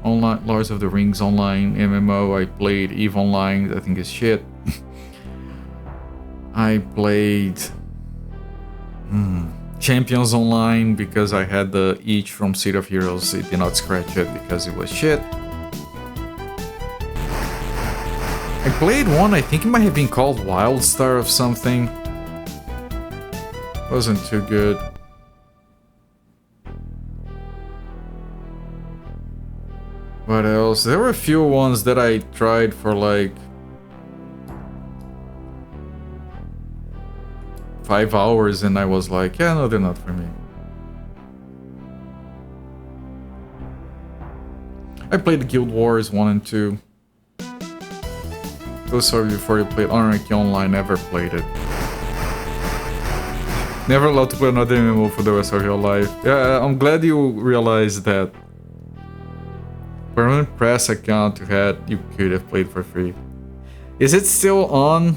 online MMO. I played EVE Online. I think it's shit. I played Champions Online because I had the itch from City of Heroes. It did not scratch it because it was shit. I played one, I think it might have been called Wildstar of something. Wasn't too good. What else? There were a few ones that I tried for like 5 hours and I was like, yeah, no, they're not for me. I played Guild Wars 1 and 2. Those are before you played Anarchy Online, never played it. Never allowed to play another MMO for the rest of your life. Yeah, I'm glad you realized that. Permanent Press account you had, you could have played for free. Is it still on?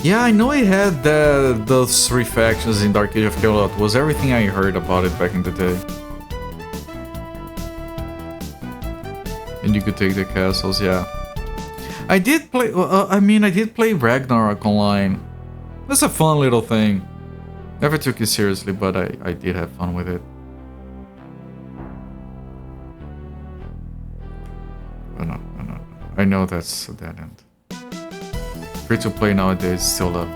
Yeah, I know it had those 3 factions in Dark Age of Camelot. Was everything I heard about it back in the day. And you could take the castles, yeah. I did play, I did play Ragnarok Online. That's a fun little thing. Never took it seriously, but I did have fun with it. Oh, no. I know that's a dead end. Free to play nowadays still up.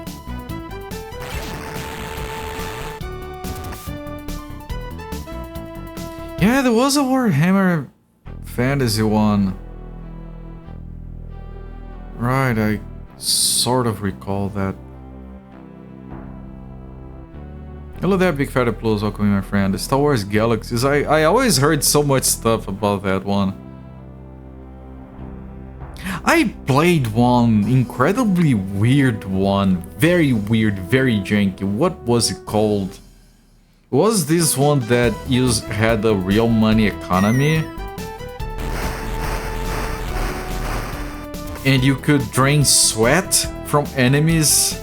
Yeah, there was a Warhammer Fantasy one. Right, I sort of recall that. Hello there, Big Fat Applause, welcome my friend. The Star Wars Galaxies, I always heard so much stuff about that one. I played one incredibly weird one, very weird, very janky. What was it called? Was this one that had a real money economy? And you could drain sweat from enemies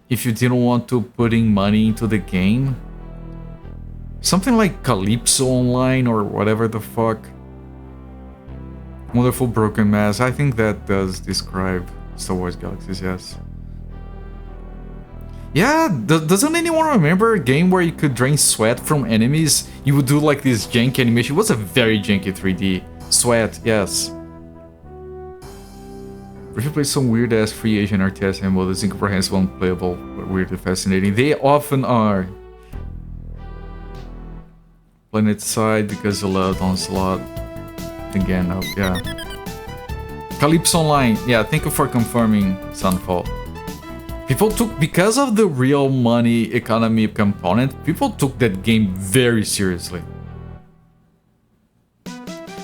if you didn't want to put in money into the game? Something like Calypso Online or whatever the fuck. Wonderful Broken Mass. I think that does describe Star Wars Galaxies, yes. Yeah, doesn't anyone remember a game where you could drain sweat from enemies? You would do like this janky animation. It was a very janky 3D. Sweat, yes. We should play some weird ass free agent RTS MMO that's incomprehensible, unplayable, but weirdly fascinating. They often are. Planet Side because you loved Onslaught. Again, oh, yeah. Calypso Online, yeah, thank you for confirming, Sunfall. People took, because of the real money economy component, people took that game very seriously.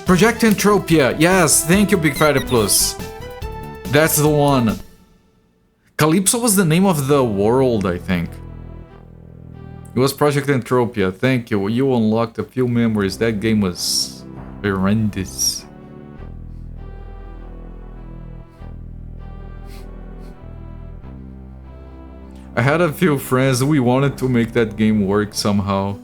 Project Entropia, yes, thank you, Big Fatty Plus. That's the one. Calypso was the name of the world, I think. It was Project Entropia, thank you. You unlocked a few memories. That game was horrendous. I had a few friends, we wanted to make that game work somehow.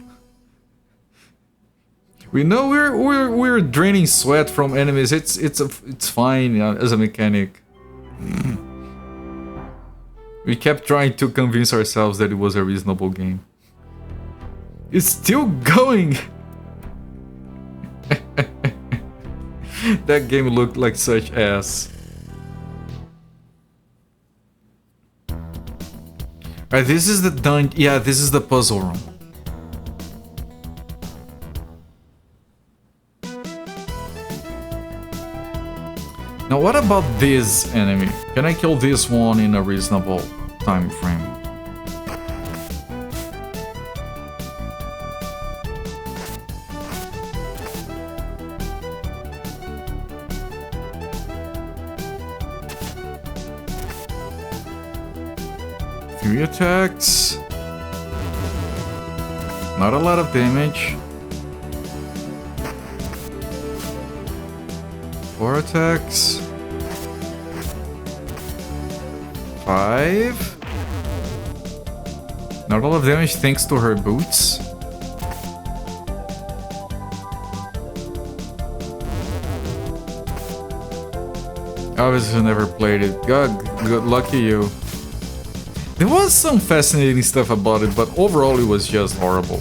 We know we're draining sweat from enemies. It's fine as a mechanic. We kept trying to convince ourselves that it was a reasonable game. It's still going. That game looked like such ass. Alright, this is the dungeon. Yeah, this is the puzzle room. Now what about this enemy? Can I kill this one in a reasonable time frame? Three attacks. Not a lot of damage. 4 attacks. 5. Not a lot of damage thanks to her boots. Obviously never played it. God, good lucky you. There was some fascinating stuff about it, but overall it was just horrible.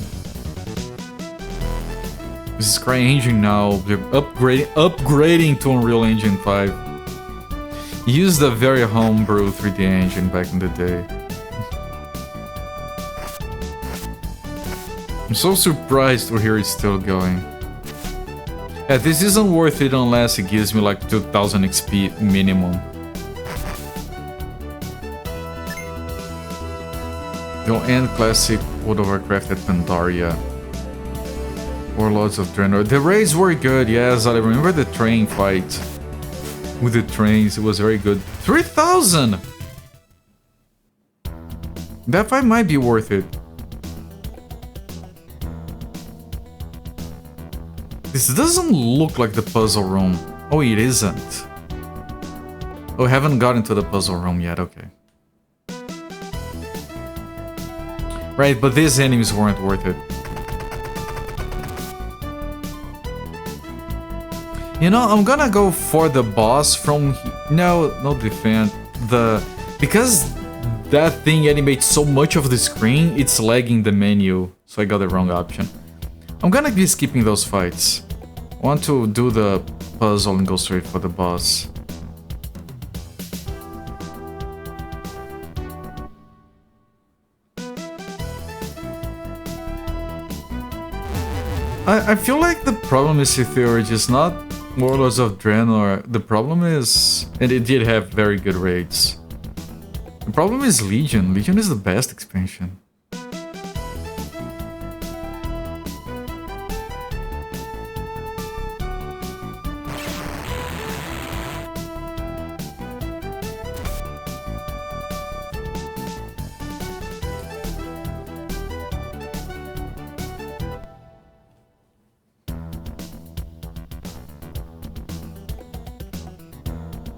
This is CryEngine now. They're upgrading to Unreal Engine 5. Used a very homebrew 3D engine back in the day. I'm so surprised to hear it's still going. Yeah, this isn't worth it unless it gives me like 2000 XP minimum. Don't end classic World of Warcraft at Pandaria. Warlords of Draenor. The raids were good, yes, I remember the train fight. With the trains, it was very good. 3000! That fight might be worth it. This doesn't look like the puzzle room. Oh, it isn't. Oh, I haven't gotten to the puzzle room yet, okay. Right, but these enemies weren't worth it. You know, I'm gonna go for the boss from... No defend. Because that thing animates so much of the screen, it's lagging the menu. So I got the wrong option. I'm gonna be skipping those fights. I want to do the puzzle and go straight for the boss. I feel like the problem is Theurge is not Warlords of Draenor. The problem is... And it did have very good raids. The problem is Legion. Legion is the best expansion.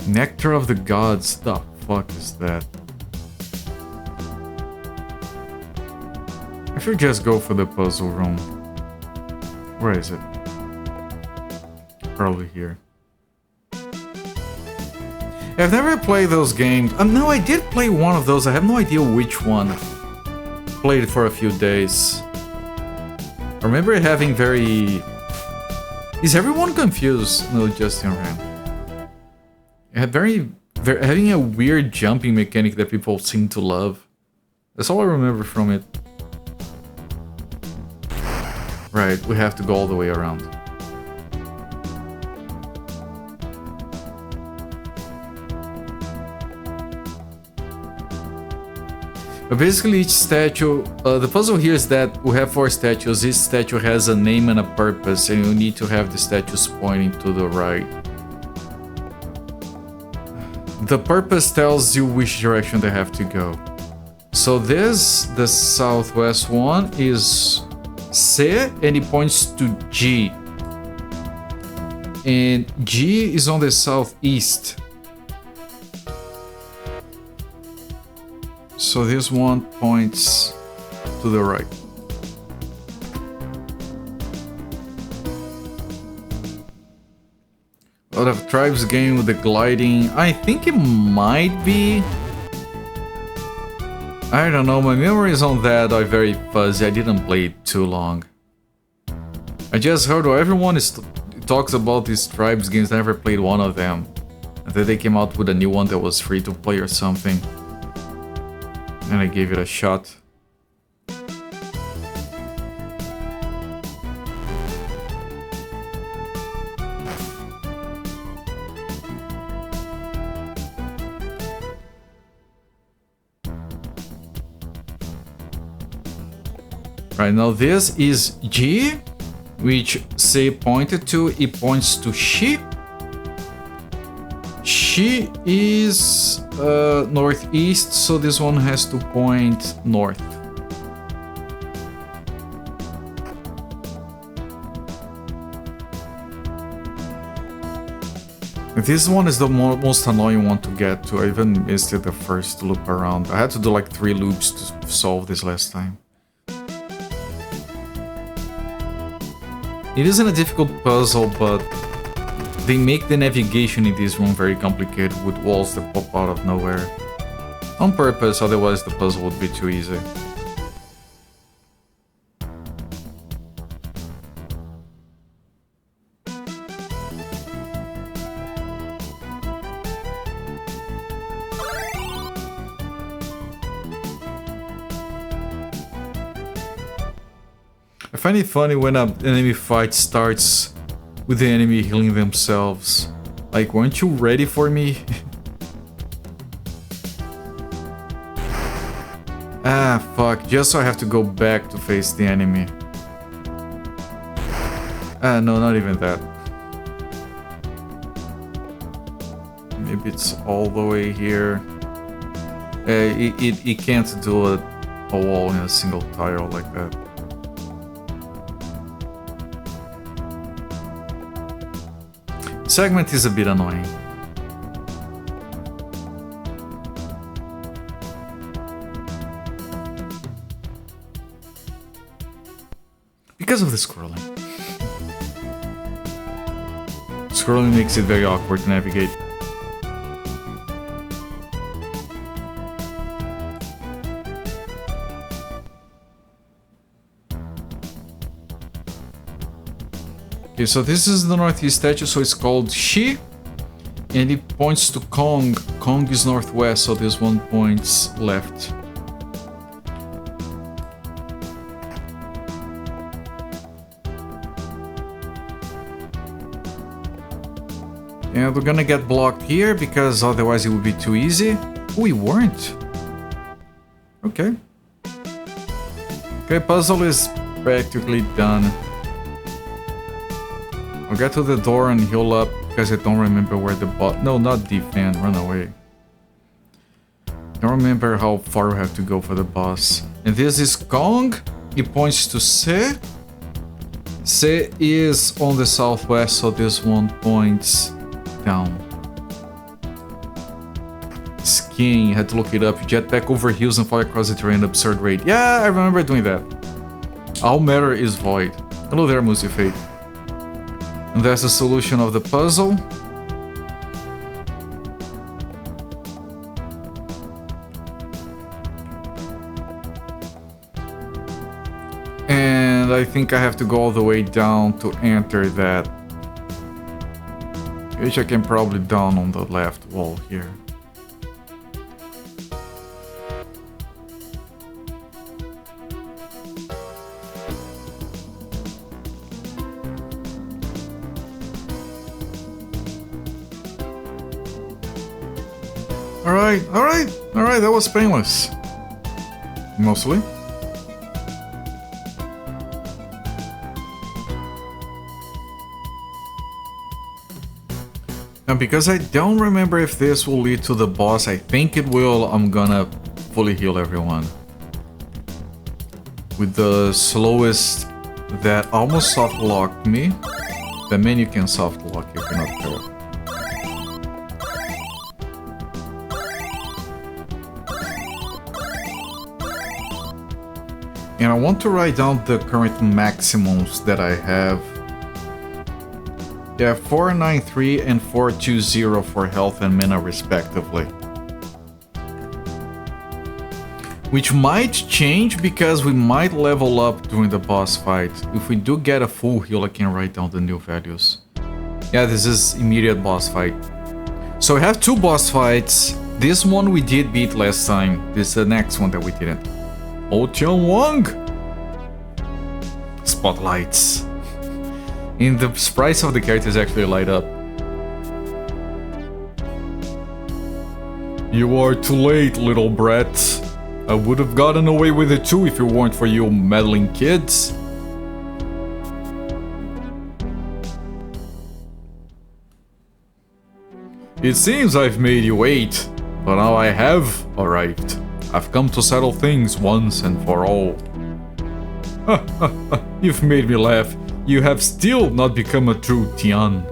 Nectar of the Gods, the fuck is that? I should just go for the puzzle room. Where is it? Probably here. I've never played those games. No, I did play one of those. I have no idea which one. Played it for a few days. I remember having very... Is everyone confused? No, just Ram. It had having a weird jumping mechanic that people seem to love. That's all I remember from it. Right, we have to go all the way around. But basically each statue, the puzzle here is that we have 4 statues. Each statue has a name and a purpose, and you need to have the statues pointing to the right. The purpose tells you which direction they have to go. So this, the southwest one, is C, and it points to G. And G is on the southeast. So this one points to the right. A lot of tribes game with the gliding. I think it might be. I don't know, my memories on that are very fuzzy. I didn't play it too long. I just heard everyone talks about these tribes games. I never played one of them. And then they came out with a new one that was free to play or something. And I gave it a shot. Right, now this is G, which say pointed to, it points to Shi. Shi is northeast, so this one has to point north. This one is the most annoying one to get to. I even missed it the first loop around. I had to do like 3 loops to solve this last time. It isn't a difficult puzzle, but they make the navigation in this room very complicated with walls that pop out of nowhere. On purpose, otherwise the puzzle would be too easy. I find it funny when an enemy fight starts with the enemy healing themselves. Like, weren't you ready for me? Ah, fuck. Just so I have to go back to face the enemy. Ah, no, not even that. Maybe it's all the way here. It can't do a wall in a single tile like that. Segment is a bit annoying. Because of the scrolling. Scrolling makes it very awkward to navigate. Okay, so this is the northeast statue, so it's called Shi, and it points to Kong. Kong is northwest, so this one points left. And we're gonna get blocked here because otherwise it would be too easy. We weren't. Okay. Okay, puzzle is practically done. I'll get to the door and heal up because I don't remember where the boss... No, not defend, run away. Don't remember how far we have to go for the boss. And this is Kong. It points to C. C is on the southwest, so this one points down. Skiing, you had to look it up. Jetpack over hills and fly across the terrain at absurd rate. Yeah, I remember doing that. All matter is void. Hello there, Moosey Fate. And that's the solution of the puzzle. And I think I have to go all the way down to enter that. Which I can probably down on the left wall here. Alright, that was painless. Mostly. And because I don't remember if this will lead to the boss, I think it will, I'm gonna fully heal everyone. With the slowest that almost soft locked me. The menu can soft lock if you're not careful. And I want to write down the current maximums that I have. Yeah, 493 and 420 for health and mana respectively. Which might change because we might level up during the boss fight. If we do get a full heal, I can write down the new values. Yeah, this is immediate boss fight. So we have two boss fights. This one we did beat last time. This is the next one that we didn't. Oh, Tian Wang! Spotlights. And the sprites of the characters actually light up. You are too late, little brat. I would have gotten away with it too if it weren't for you meddling kids. It seems I've made you wait, but now I have arrived. I've come to settle things once and for all. You've made me laugh. You have still not become a true Tian.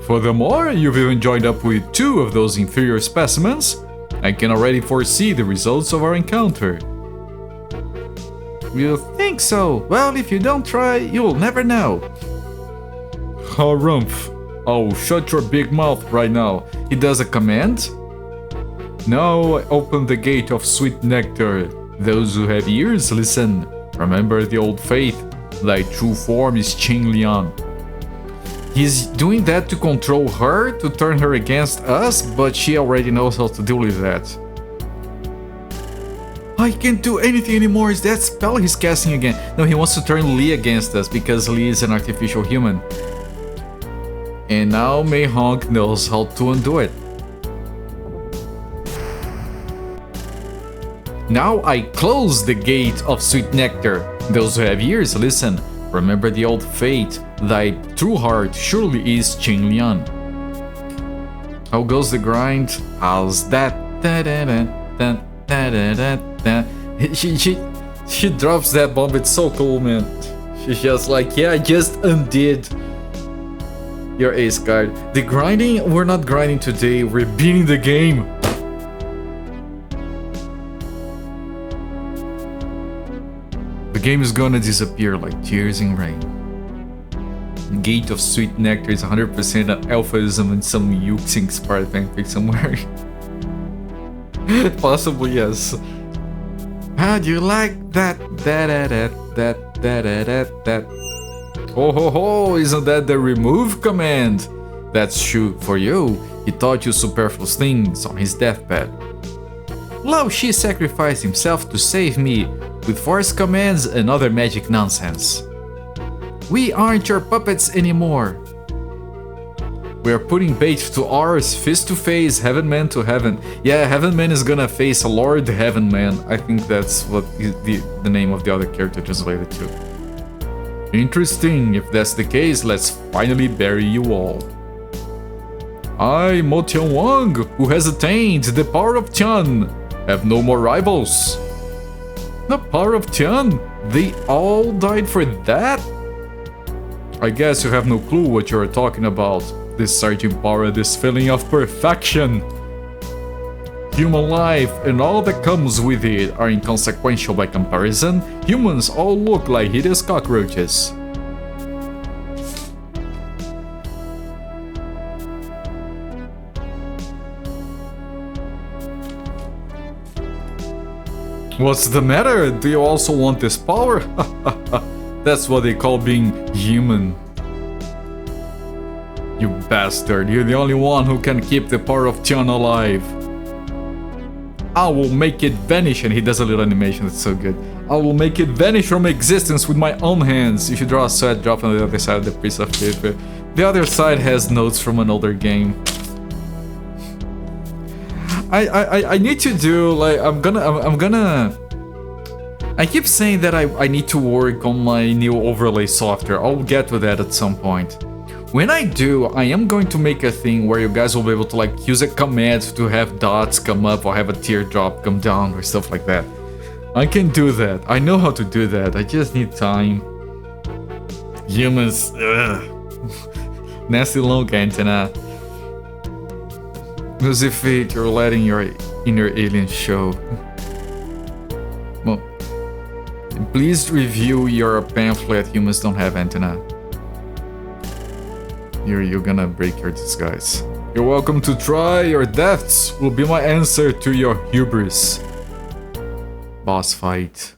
Furthermore, you've even joined up with two of those inferior specimens. I can already foresee the results of our encounter. You think so? Well, if you don't try, you'll never know. Harumph. Oh, shut your big mouth right now. He does a command? Now open the gate of sweet nectar. Those who have ears, listen. Remember the old faith. Thy true form is Qing Lian. He's doing that to control her, to turn her against us, but she already knows how to deal with that. I can't do anything anymore. Is that spell he's casting again? No, he wants to turn Lee against us because Lee is an artificial human. And now Mei Hong knows how to undo it. Now I close the gate of sweet nectar. Those who have ears, listen. Remember the old fate. Thy true heart surely is Qing Lian. How goes the grind? How's that? She drops that bomb. It's so cool, man. She's just like, yeah, I just undid your ace card. The grinding, we're not grinding today. We're beating the game. The game is gonna disappear like tears in rain. Gate of Sweet Nectar is 100% an alphaism and some Yuxing Sparta fanfic somewhere. Possibly, yes. How do you like that? Ho ho ho, isn't that the remove command? That's true for you. He taught you superfluous things on his deathbed. Lao Shi sacrificed himself to save me with force commands and other magic nonsense. We aren't your puppets anymore. We are putting bait to ours, fist to face, Heaven Man to Heaven. Yeah, Heaven Man is gonna face Lord Heaven Man. I think that's what the name of the other character translated to. Interesting. If that's the case, let's finally bury you all. I, Mo Tian Wang, who has attained the power of Tian, have no more rivals. The power of Tian? They all died for that? I guess you have no clue what you are talking about. This surging power, this feeling of perfection. Human life and all that comes with it are inconsequential by comparison. Humans all look like hideous cockroaches. What's the matter? Do you also want this power? That's what they call being human. You bastard, you're the only one who can keep the power of Tian alive. I will make it vanish, and he does a little animation that's so good. I will make it vanish from existence with my own hands. If you draw a sweat drop on the other side of the piece of paper. The other side has notes from an older game. I need to do, like, I'm gonna I keep saying that I need to work on my new overlay software. I'll get to that at some point. When I do, I am going to make a thing where you guys will be able to, like, use a command to have dots come up or have a teardrop come down or stuff like that. I can do that. I know how to do that. I just need time. Humans, ugh. Nasty long antenna. As if you're letting your inner alien show. Well, please review your pamphlet. Humans don't have antenna. You're gonna break your disguise. You're welcome to try. Your deaths will be my answer to your hubris. Boss fight.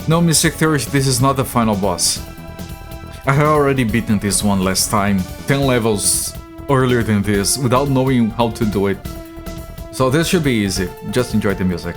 No, Mystic Theory, this is not the final boss. I had already beaten this one last time, 10 levels earlier than this, without knowing how to do it. So this should be easy, just enjoy the music.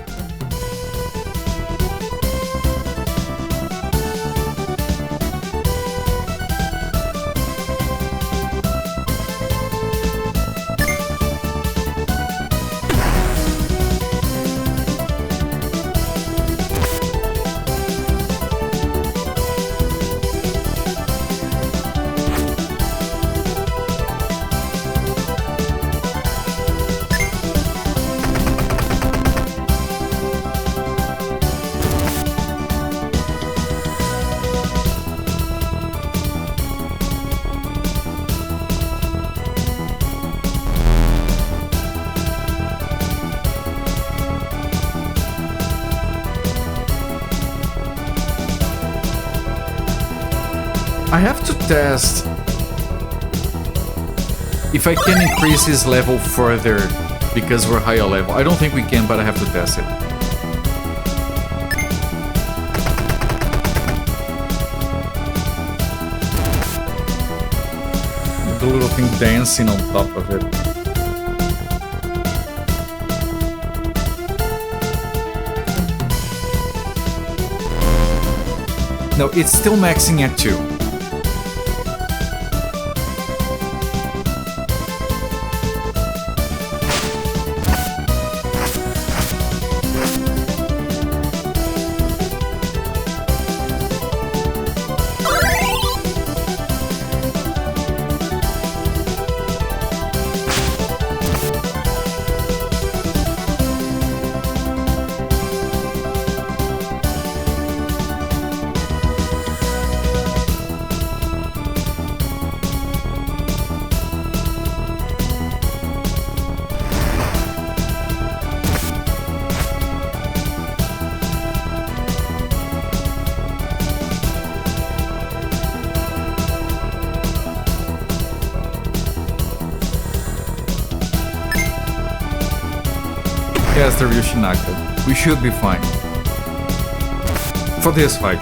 I have to test if I can increase his level further because we're higher level. I don't think we can, but I have to test it. The little thing dancing on top of it. No, it's still maxing at 2. Yes, the Ryushinaka. We should be fine. For this fight.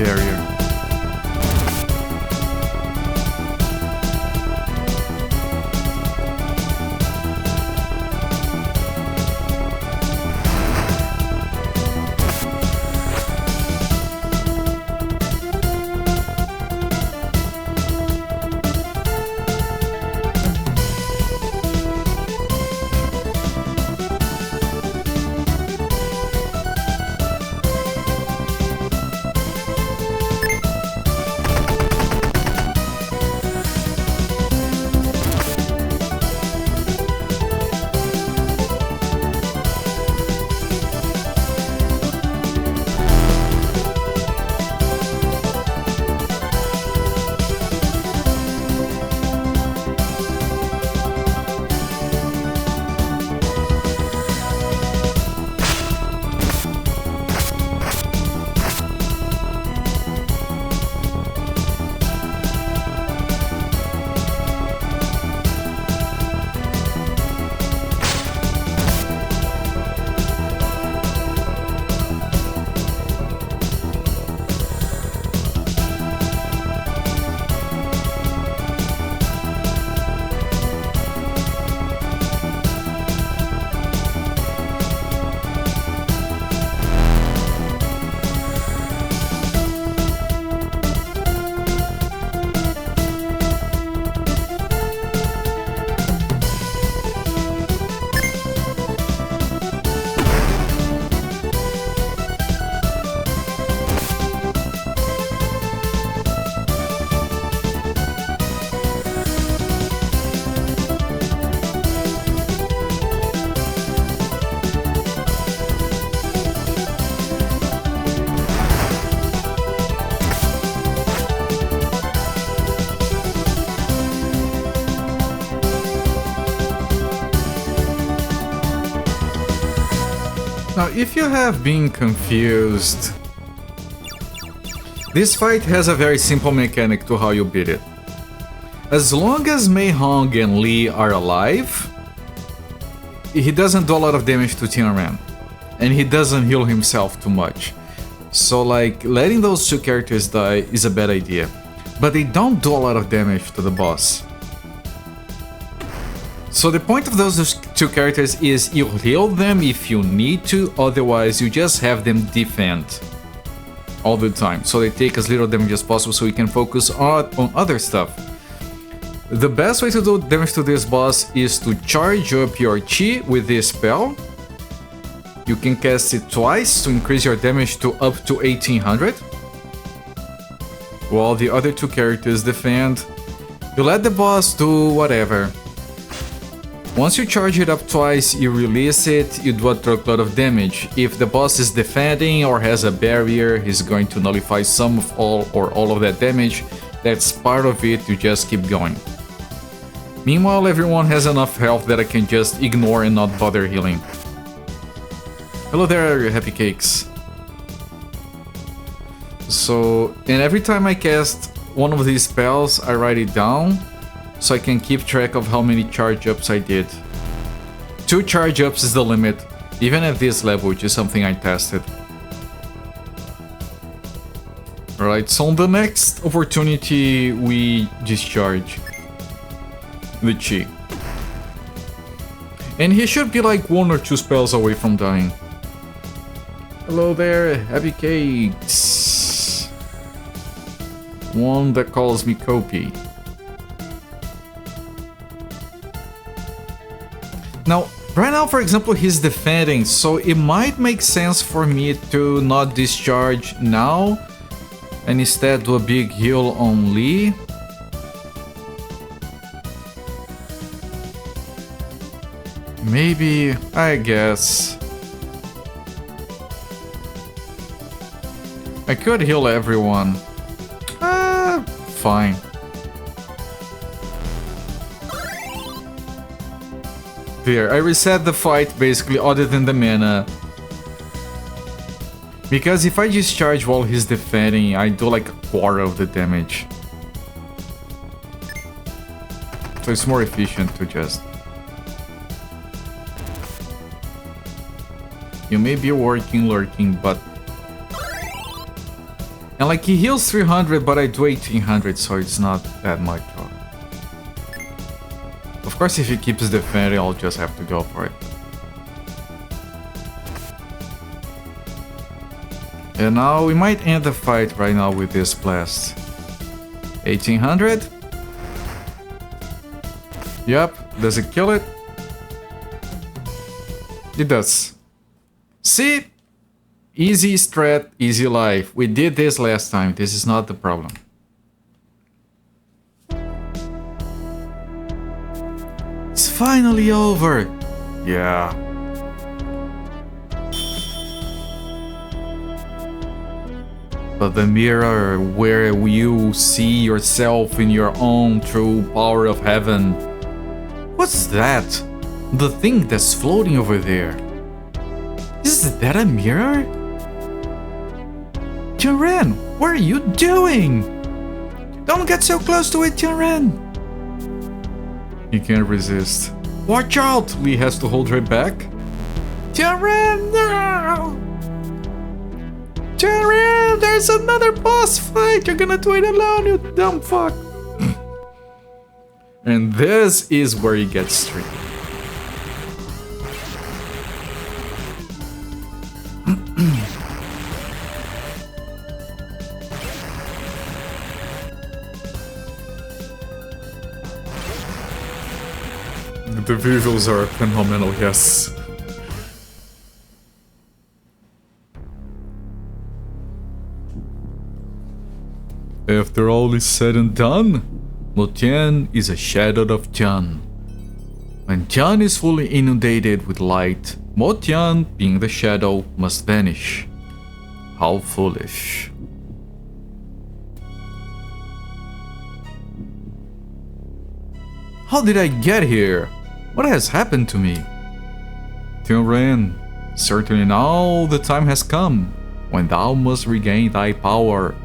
barrier. if you have been confused, this fight has a very simple mechanic to how you beat it. As long as Mei Hong and Lee are alive, he doesn't do a lot of damage to Tianran, and he doesn't heal himself too much. So like, letting those two characters die is a bad idea. But they don't do a lot of damage to the boss. So the point of those two characters is you heal them if you need to, otherwise you just have them defend all the time. So they take as little damage as possible so you can focus on other stuff. The best way to do damage to this boss is to charge up your chi with this spell. You can cast it twice to increase your damage to up to 1800. While the other two characters defend, you let the boss do whatever. Once you charge it up twice, you release it, you do a truckload of damage. If the boss is defending or has a barrier, he's going to nullify some of all of that damage. That's part of it, you just keep going. Meanwhile, everyone has enough health that I can just ignore and not bother healing. Hello there, Happy Cakes. So, and every time I cast one of these spells, I write it down so I can keep track of how many charge ups I did. 2 charge ups is the limit, even at this level, which is something I tested. Alright, so on the next opportunity, we discharge the chi. And he should be like 1 or 2 spells away from dying. Hello there, Happy Cakes. One that calls me Kopi. Now, right now, for example, he's defending, so it might make sense for me to not discharge now and instead do a big heal on Lee. Maybe, I guess. I could heal everyone. Fine. There, I reset the fight basically other than the mana. Because if I discharge while he's defending, I do like a quarter of the damage. So it's more efficient to just... You may be working, lurking, but... And like he heals 300, but I do 1800, so it's not that much. Of course, if he keeps defending, I'll just have to go for it. And now we might end the fight right now with this blast. 1800. Yep, does it kill it? It does. See? Easy strat, easy life. We did this last time, this is not the problem. It's finally over! Yeah. But the mirror where you see yourself in your own true power of heaven. What's that? The thing that's floating over there. Is that a mirror? Tianran, what are you doing? Don't get so close to it, Tianran! He can't resist. Watch out! Lee has to hold her back. Tianran, no! Tianran, there's another boss fight! You're gonna do it alone, you dumb fuck! And this is where he gets tricky. The visuals are phenomenal, yes. After all is said and done, Mo Tian is a shadow of Tian. When Tian is fully inundated with light, Mo Tian, being the shadow, must vanish. How foolish. How did I get here? What has happened to me? Tianran, Certainly now the time has come when thou must regain thy power,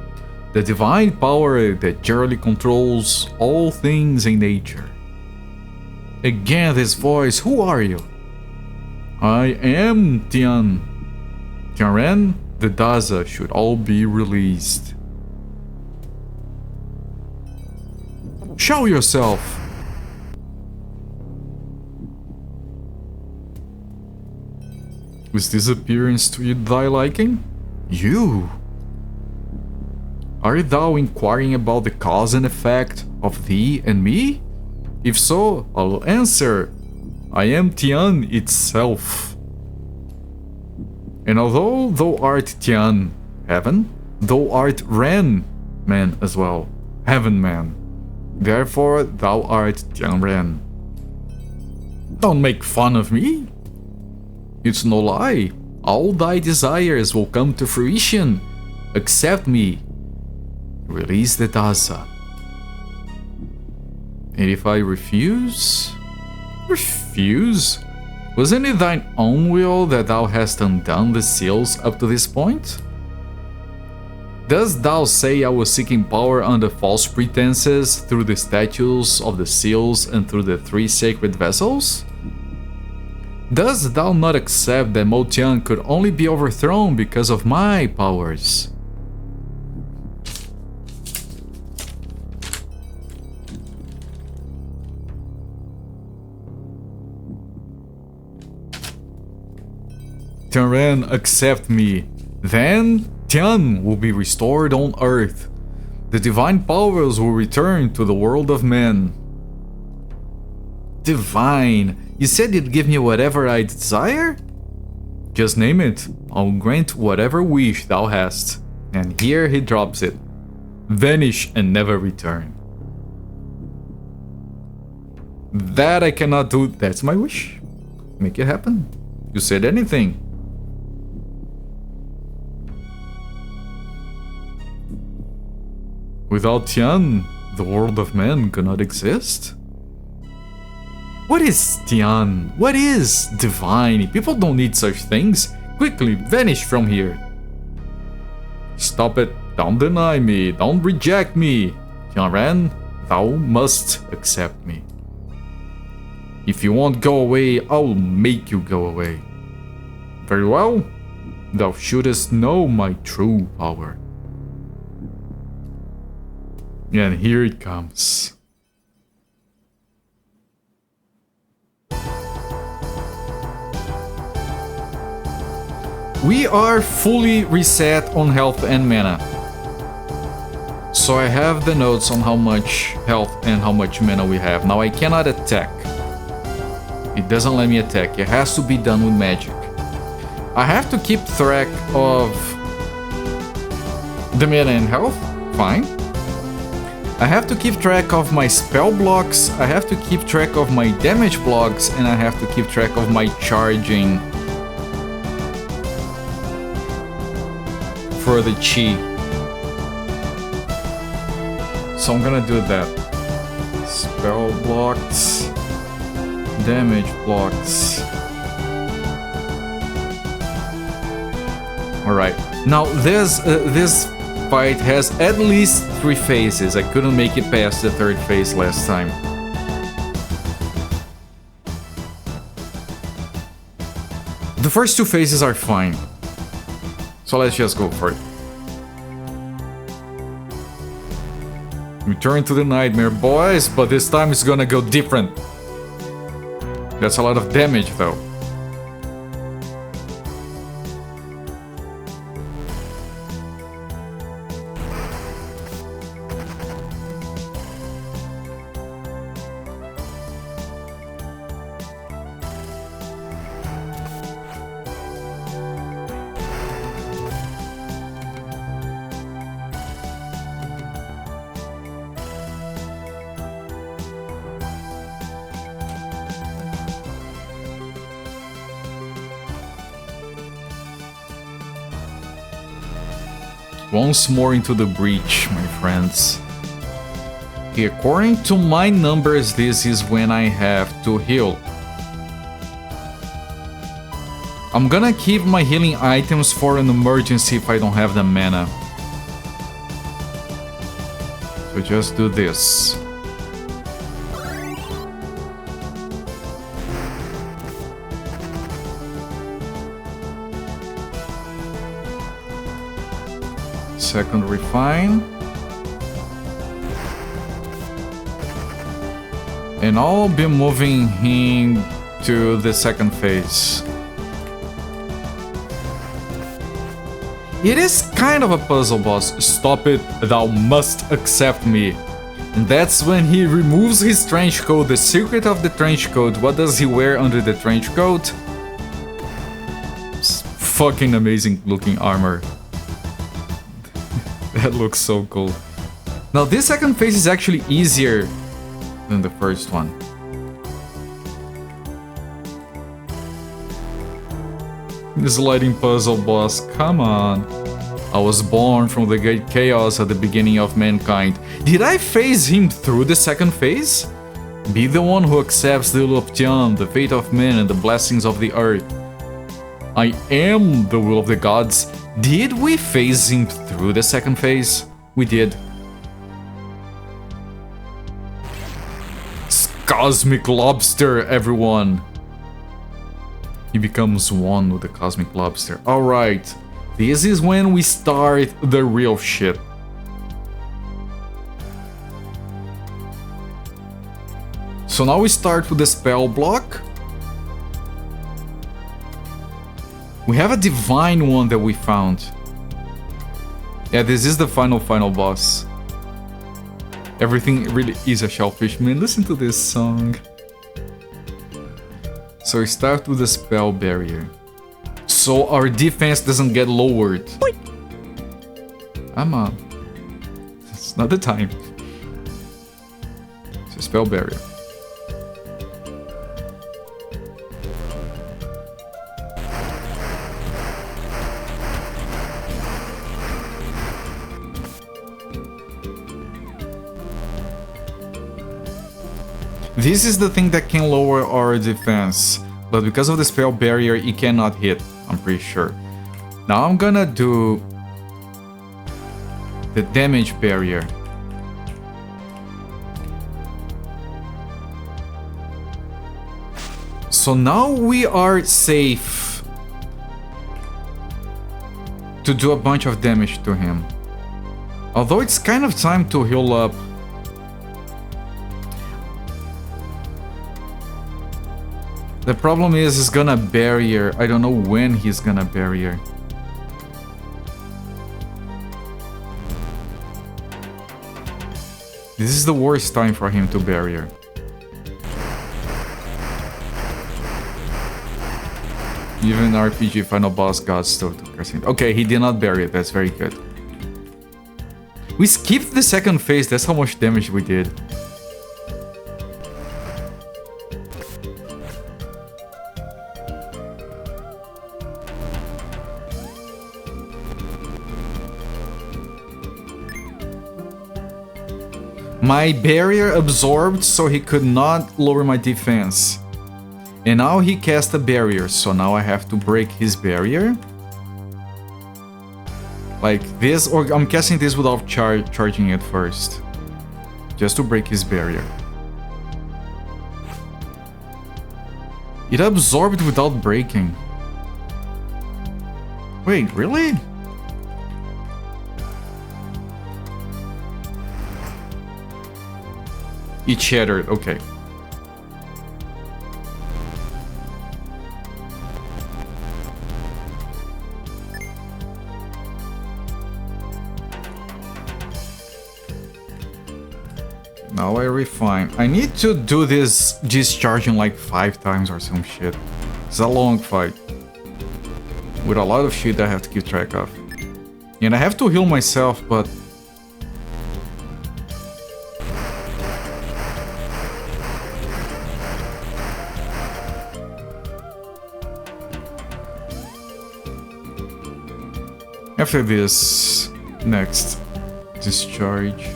the divine power that generally controls all things in nature. Again this voice, who are you? I am Tian. Tianren, the Daza should all be released. Show yourself! Is this appearance to thy liking? You? Art thou inquiring about the cause and effect of thee and me? If so, I'll answer. I am Tian itself. And although thou art Tian, heaven, thou art Ren, man as well, heaven man. Therefore thou art Tianren. Don't make fun of me. It's no lie. All thy desires will come to fruition. Accept me. Release the Daza. And if I refuse? Refuse? Wasn't it thine own will that thou hast undone the seals up to this point? Dost thou say I was seeking power under false pretenses through the statues of the seals and through the 3 sacred vessels? Dost thou not accept that Mo Tian could only be overthrown because of my powers? Tianren, accept me. Then Tian will be restored on Earth. The divine powers will return to the world of men. Divine? You said you'd give me whatever I desire? Just name it. I'll grant whatever wish thou hast. And here he drops it. Vanish and never return. That I cannot do. That's my wish. Make it happen. You said anything. Without Tian, the world of men could not exist. What is Tian? What is divine? People don't need such things. Quickly, vanish from here. Stop it. Don't deny me. Don't reject me. Tianren, thou must accept me. If you won't go away, I'll make you go away. Very well. Thou shouldest know my true power. And here it comes. We are fully reset on health and mana. So I have the notes on how much health and how much mana we have. Now I cannot attack. It doesn't let me attack. It has to be done with magic. I have to keep track of the mana and health. Fine. I have to keep track of my spell blocks. I have to keep track of my damage blocks. And I have to keep track of my charging for the chi. So I'm gonna do that. Spell blocks, damage blocks. All right. Now this fight has at least 3 phases. I couldn't make it past the 3rd phase last time. The first 2 phases are fine. So let's just go for it. Return to the nightmare, boys, but this time it's gonna go different. That's a lot of damage, though. Once more into the breach, my friends. Okay, according to my numbers, this is when I have to heal. I'm gonna keep my healing items for an emergency if I don't have the mana. So just do this. Second refine. And I'll be moving him to the second phase. It is kind of a puzzle, boss. Stop it, thou must accept me. And that's when he removes his trench coat. The secret of the trench coat. What does he wear under the trench coat? It's fucking amazing looking armor. That looks so cool. Now this second phase is actually easier than the first one. This lighting puzzle, boss, come on. I was born from the great chaos at the beginning of mankind. Did I phase him through the second phase? Be the one who accepts the will of Tian, the fate of men and the blessings of the earth. I am the will of the gods. Did we phase him through the second phase? We did. It's Cosmic Lobster, everyone. He becomes one with the Cosmic Lobster. Alright, this is when we start the real shit. So now we start with the spell block. We have a divine one that we found. Yeah, this is the final boss. Everything really is a shellfish. Man, listen to this song. So we start with the spell barrier. So our defense doesn't get lowered. I'm it's not the time. It's a spell barrier. This is the thing that can lower our defense, but because of the spell barrier, it cannot hit, I'm pretty sure. Now I'm gonna do the damage barrier. So now we are safe to do a bunch of damage to him. Although it's kind of time to heal up. The problem is he's gonna barrier. I don't know when he's gonna barrier. This is the worst time for him to barrier. Even RPG final boss got still to cursing. Okay, he did not barrier. That's very good. We skipped the second phase. That's how much damage we did. My barrier absorbed, so he could not lower my defense. And now he cast a barrier, so now I have to break his barrier. Like this, or I'm casting this without charging it first. Just to break his barrier. It absorbed without breaking. Wait, really? It shattered, okay. Now I refine. I need to do this discharging like 5 times or some shit. It's a long fight. With a lot of shit I have to keep track of. And I have to heal myself, but... After this, next, discharge.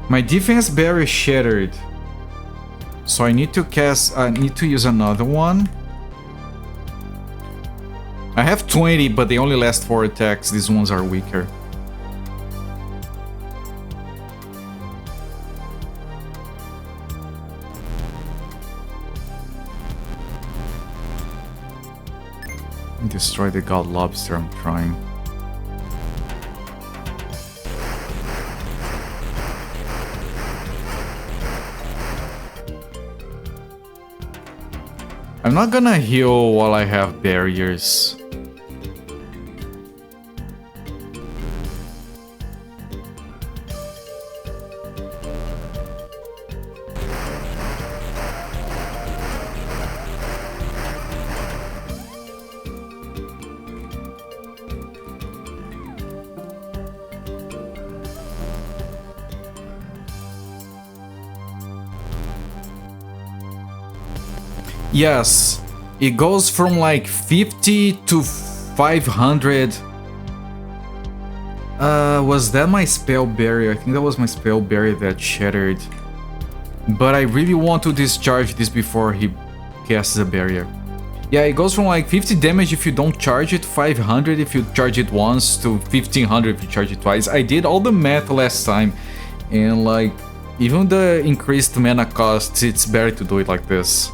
My defense barrier shattered. So I need to cast... I need to use another one. I have 20, but they only last 4 attacks. These ones are weaker. Destroy the god lobster, I'm trying. I'm not gonna heal while I have barriers. Yes, it goes from like 50 to 500. Was that my spell barrier? I think that was my spell barrier that shattered. But I really want to discharge this before he casts a barrier. Yeah, it goes from like 50 damage if you don't charge it, 500 if you charge it once, to 1500 if you charge it twice. I did all the math last time, and like, even the increased mana costs, it's better to do it like this.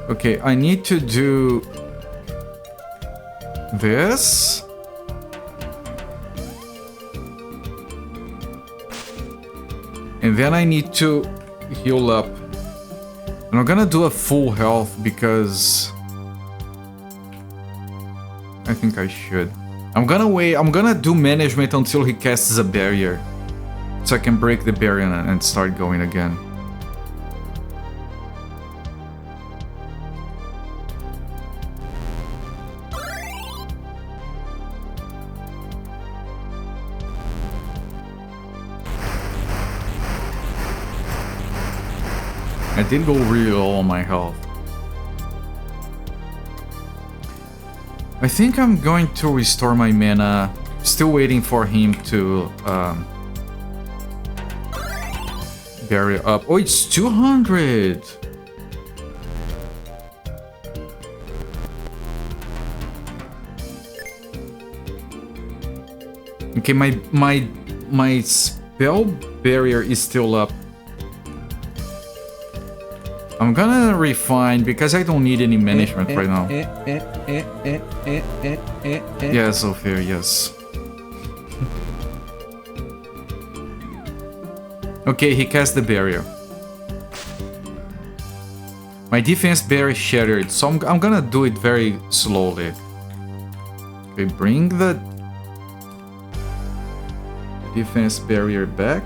Okay, I need to do this. And then I need to heal up. And I'm gonna do a full health because I think I should. I'm gonna wait, I'm gonna do management until he casts a barrier, so I can break the barrier and start going again. I did go really low on my health. I think I'm going to restore my mana. Still waiting for him to barrier up. Oh, it's 200! Okay, my spell barrier is still up. I'm gonna refine because I don't need any management right now. Yes, Ophir, yes. Okay, he cast the barrier. My defense barrier shattered, so I'm gonna do it very slowly. Okay, bring the defense barrier back.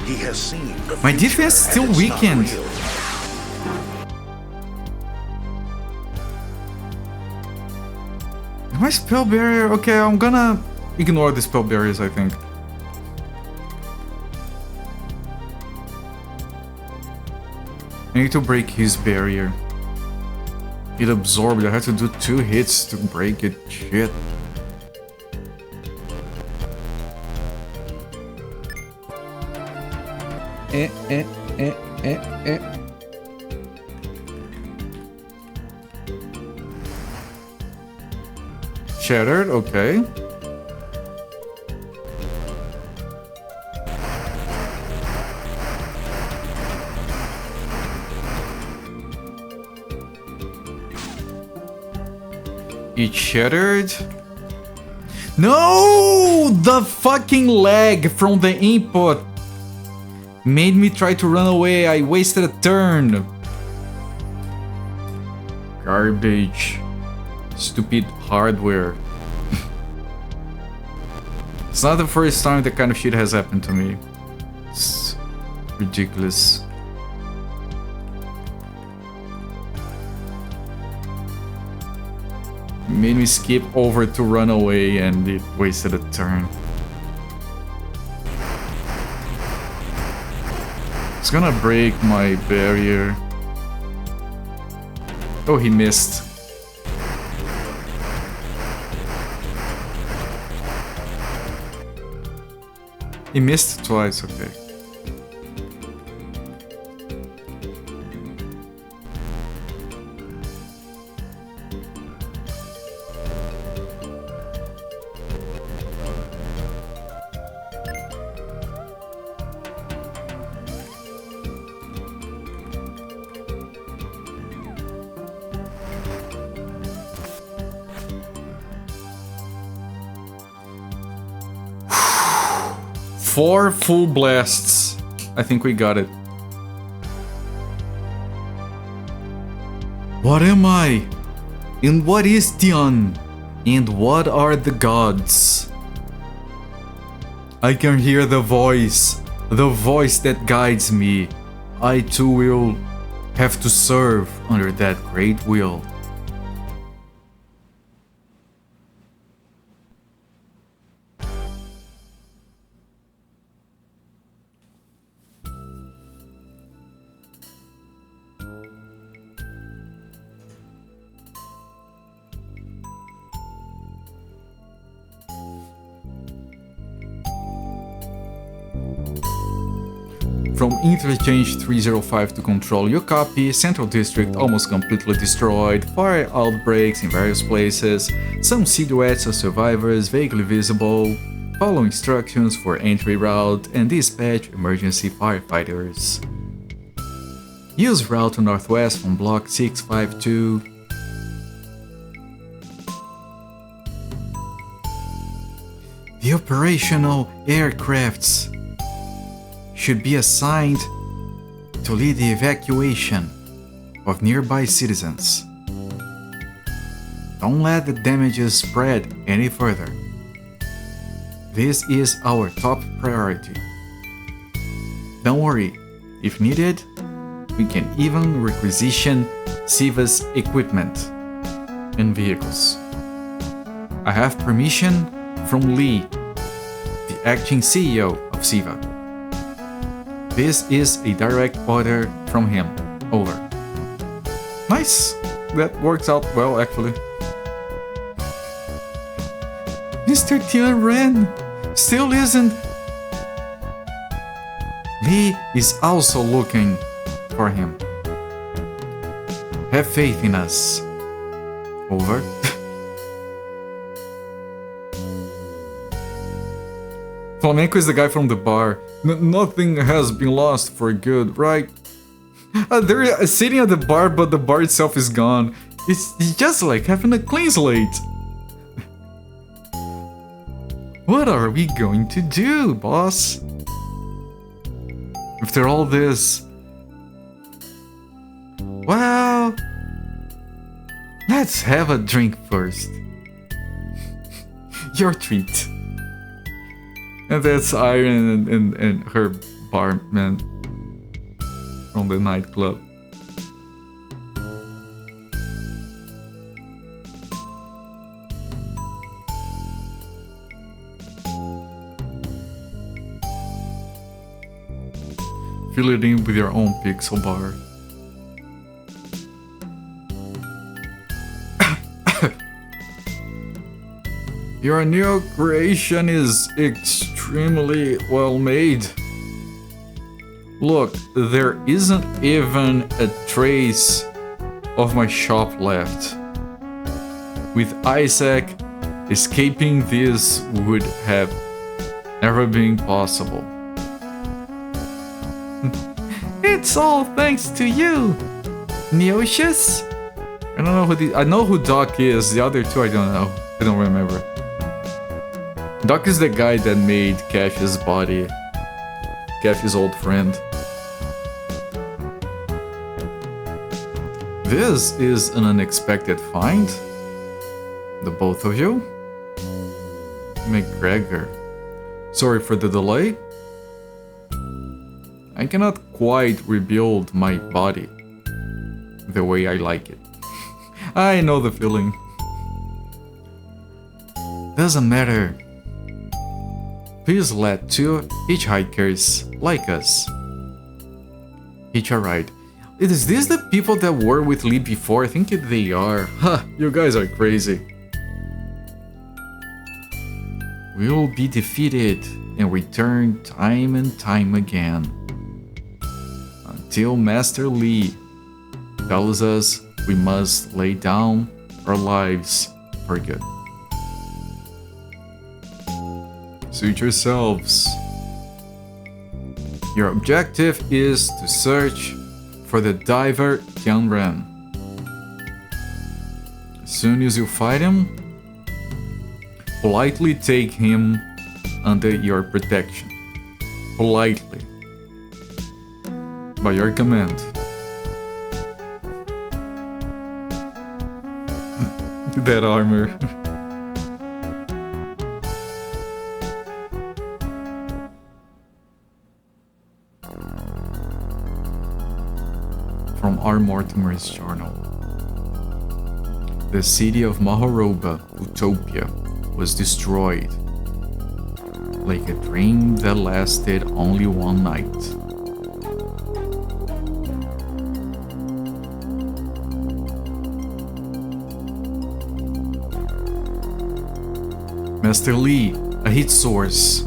He has seen the My defense is still weakened. My spell barrier? Okay, I'm gonna ignore the spell barriers, I think. I need to break his barrier. It absorbed. I had to do 2 hits to break it. Shit. Shattered, okay. It shattered. No! The fucking lag from the input made me try to run away. I wasted a turn. Garbage. Stupid hardware. It's not the first time that kind of shit has happened to me. Ridiculous. Made me skip over to run away and it wasted a turn. It's gonna break my barrier. Oh, he missed. He missed twice, okay. Four full blasts. I think we got it. What am I? And what is Dion? And what are the gods? I can hear the voice that guides me. I too will have to serve under that great will. From Interchange 305 to control your copy, Central District almost completely destroyed, fire outbreaks in various places, some silhouettes of survivors vaguely visible, follow instructions for entry route and dispatch emergency firefighters. Use route northwest from block 652. The operational aircrafts should be assigned to lead the evacuation of nearby citizens. Don't let the damages spread any further. This is our top priority. Don't worry, if needed, we can even requisition SIVA's equipment and vehicles. I have permission from Lee, the acting CEO of SIVA. This is a direct order from him. Over. Nice! That works out well, actually. Mr. Tian Ren still isn't. Lee is also looking for him. Have faith in us. Over. Flamenco is the guy from the bar. Nothing has been lost for good, right? They're sitting at the bar, but the bar itself is gone. It's just like having a clean slate. What are we going to do, boss? After all this... Well... Let's have a drink first. Your treat. And that's Iron and her barman from the nightclub. Fill it in with your own pixel bar. Your new creation is extremely well made. Look, there isn't even a trace of my shop left. With Isaac, escaping this would have never been possible. It's all thanks to you, Neocious. I know who Doc is. The other two I don't know. I don't remember. Doc is the guy that made Cash's body. Cash's old friend. This is an unexpected find. The both of you? McGregor. Sorry for the delay. I cannot quite rebuild my body the way I like it. I know the feeling. Doesn't matter. Please let two hitchhikers like us hitch a ride. Is this the people that were with Lee before? I think they are. Huh, you guys are crazy. We will be defeated and return time and time again. Until Master Lee tells us we must lay down our lives for good. Suit yourselves. Your objective is to search for the diver Tianren. As soon as you find him, politely take him under your protection. Politely. By your command. That armor. From R. Mortimer's journal. The city of Mahoroba, Utopia, was destroyed. Like a dream that lasted only one night. Master Lee, a heat source.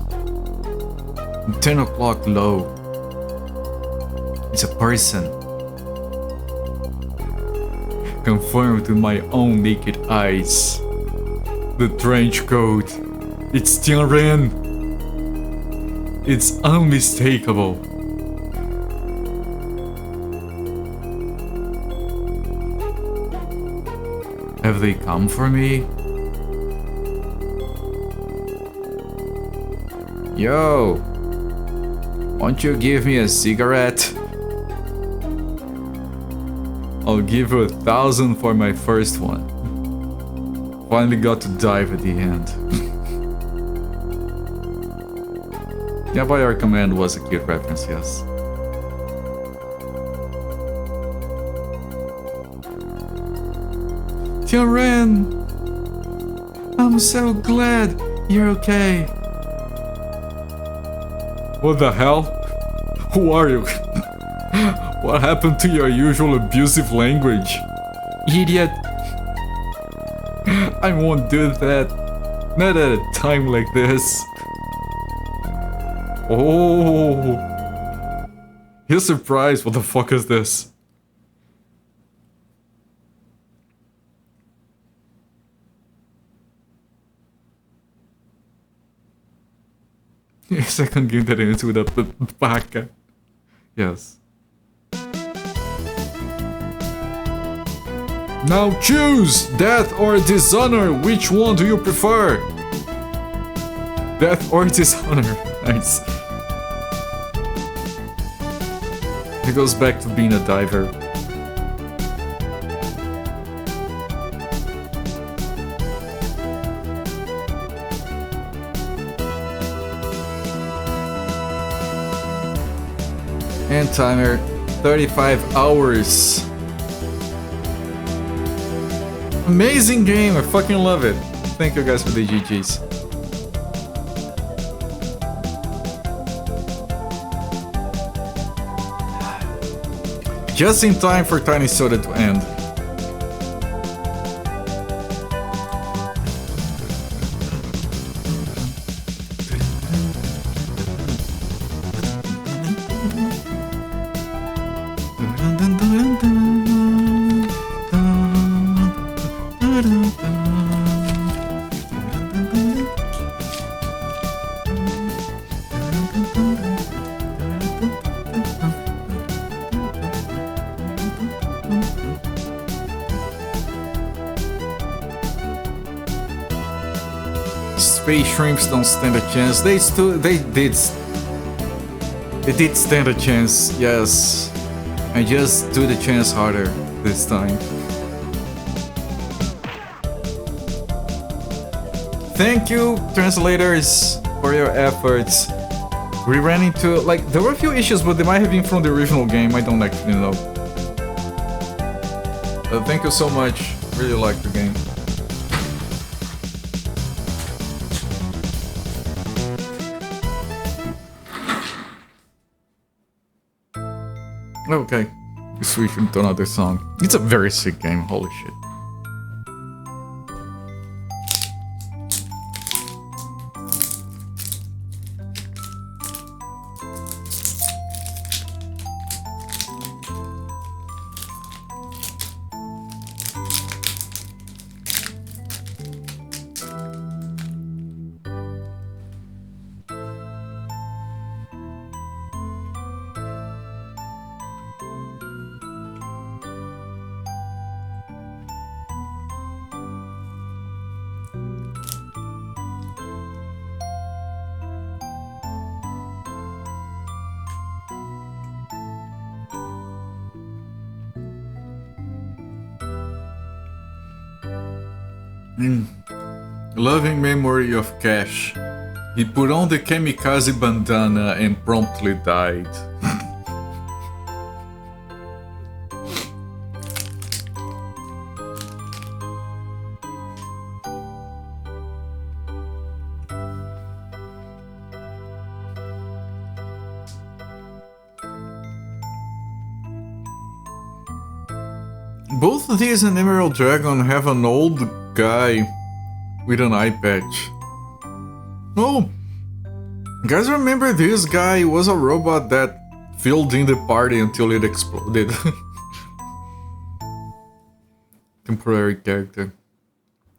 10 o'clock low. It's a person. Confirmed with my own naked eyes. The trench coat. It's Tianren. It's unmistakable. Have they come for me? Yo, won't you give me a cigarette? I'll give you 1,000 for my first one. Finally got to dive at the end. Yeah, by our command was a cute reference, yes. Tianren! I'm so glad you're okay. What the hell? Who are you? What happened to your usual abusive language? Idiot! I won't do that. Not at a time like this. Oh! He's surprised. What the fuck is this? Second game that ends with a baka. Yes. Now choose! Death or dishonor! Which one do you prefer? Death or dishonor. Nice. He goes back to being a diver. And timer, 35 hours. Amazing game, I fucking love it. Thank you guys for the GGs. Just in time for Tiny Soda to end. Space shrimps don't stand a chance. They did stand a chance, yes. I just do the chance harder this time. Thank you, translators, for your efforts. We ran into, like, there were a few issues, but they might have been from the original game. I don't actually know. Thank you so much. Really like the game. Okay, we switch into another song. It's a very sick game, holy shit. Loving memory of Cash. He put on the kamikaze bandana and promptly died. Both these and Emerald Dragon have an old guy with an eye patch. Oh, guys, remember this guy was a robot that filled in the party until it exploded. Temporary character.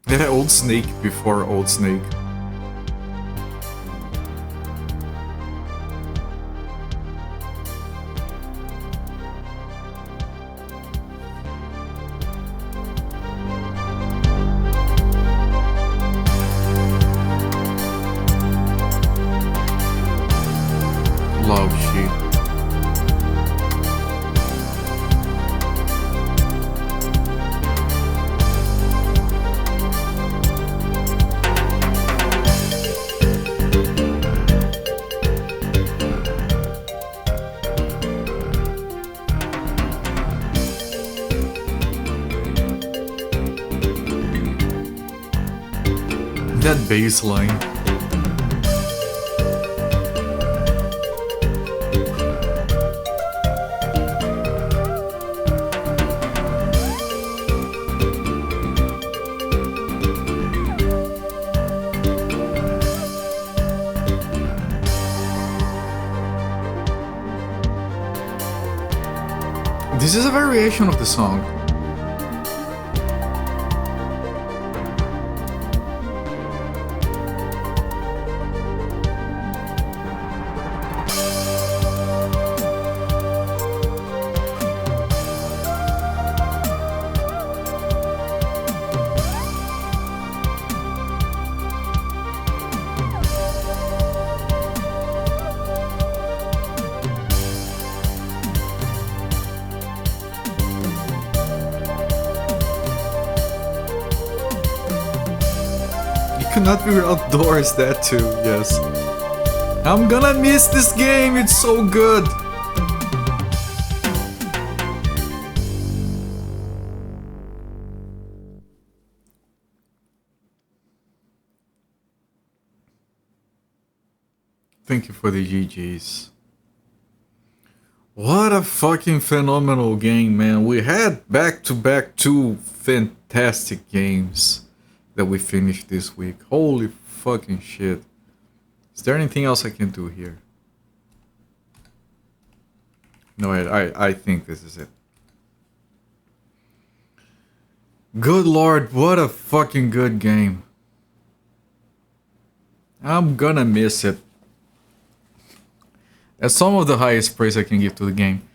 They had Old Snake before Old Snake. Love shit. That bass line. This is a variation of the song. Cannot be outdoors, that too, yes. I'm gonna miss this game, it's so good. Thank you for the GGs. What a fucking phenomenal game, man. We had back-to-back two fantastic games that we finished this week. Holy fucking shit. Is there anything else I can do here? No, I think this is it. Good lord, what a fucking good game. I'm gonna miss it. That's some of the highest praise I can give to the game.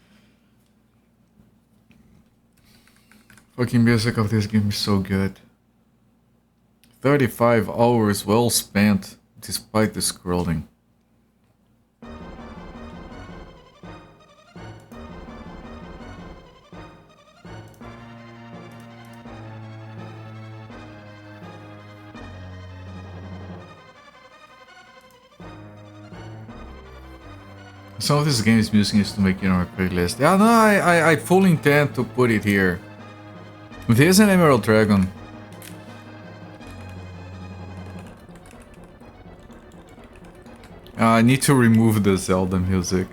Fucking music of this game is so good. 35 hours well spent, despite the scrolling. Some of this game's music is to make it on a playlist. Yeah, no, I fully intend to put it here. This and Emerald Dragon. I need to remove the Zelda music.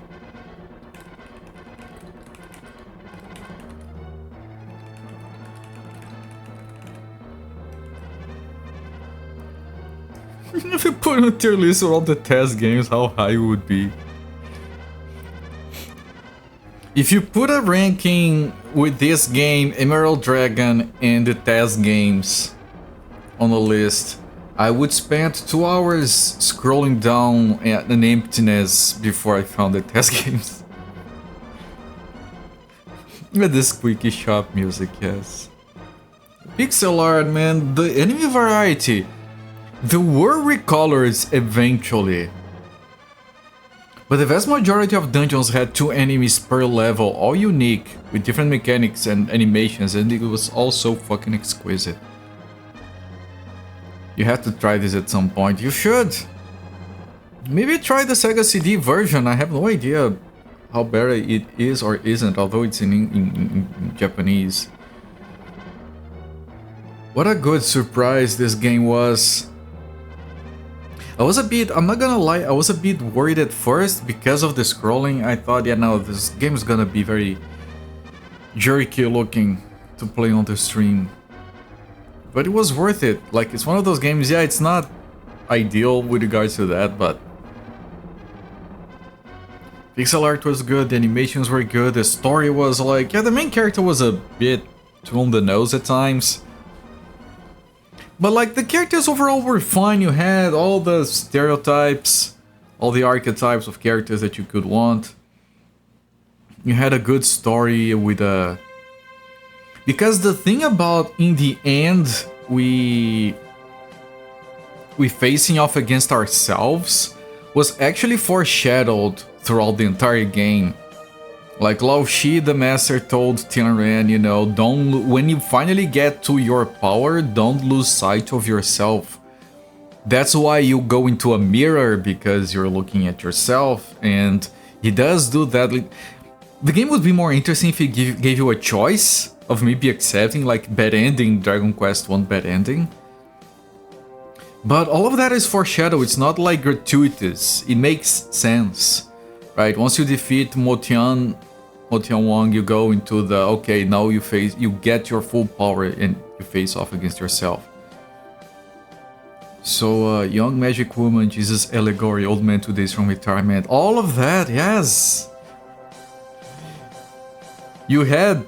If you put on a tier list of all the test games, how high it would be. If you put a ranking with this game, Emerald Dragon, and the test games on the list, I would spend 2 hours scrolling down at an emptiness before I found the test games. With this squeaky shop music, yes. Pixel art, man, the enemy variety. There were recolors eventually, but the vast majority of dungeons had 2 enemies per level, all unique, with different mechanics and animations, and it was all so fucking exquisite. You have to try this at some point. You should! Maybe try the Sega CD version. I have no idea how bad it is or isn't, although it's in Japanese. What a good surprise this game was. I'm not gonna lie, I was a bit worried at first because of the scrolling. I thought, yeah, no, this game is gonna be very jerky looking to play on the stream. But it was worth it. Like, it's one of those games, yeah, it's not ideal with regards to that, but pixel art was good, the animations were good, the story was like, yeah, the main character was a bit too on the nose at times. But like, the characters overall were fine. You had all the stereotypes, all the archetypes of characters that you could want. You had a good story with a... Because the thing about, in the end, we facing off against ourselves was actually foreshadowed throughout the entire game. Like Lao Shi, the master, told Tianren, you know, when you finally get to your power, don't lose sight of yourself. That's why you go into a mirror, because you're looking at yourself, and he does do that. The game would be more interesting if he gave you a choice of maybe accepting, like, bad ending, Dragon Quest 1 bad ending. But all of that is foreshadowed, it's not like gratuitous, it makes sense. Right, once you defeat Motian Wang, you go into the, okay, now you get your full power and you face off against yourself. So, young magic woman, Jesus allegory, old man 2 days from retirement, all of that, yes! You had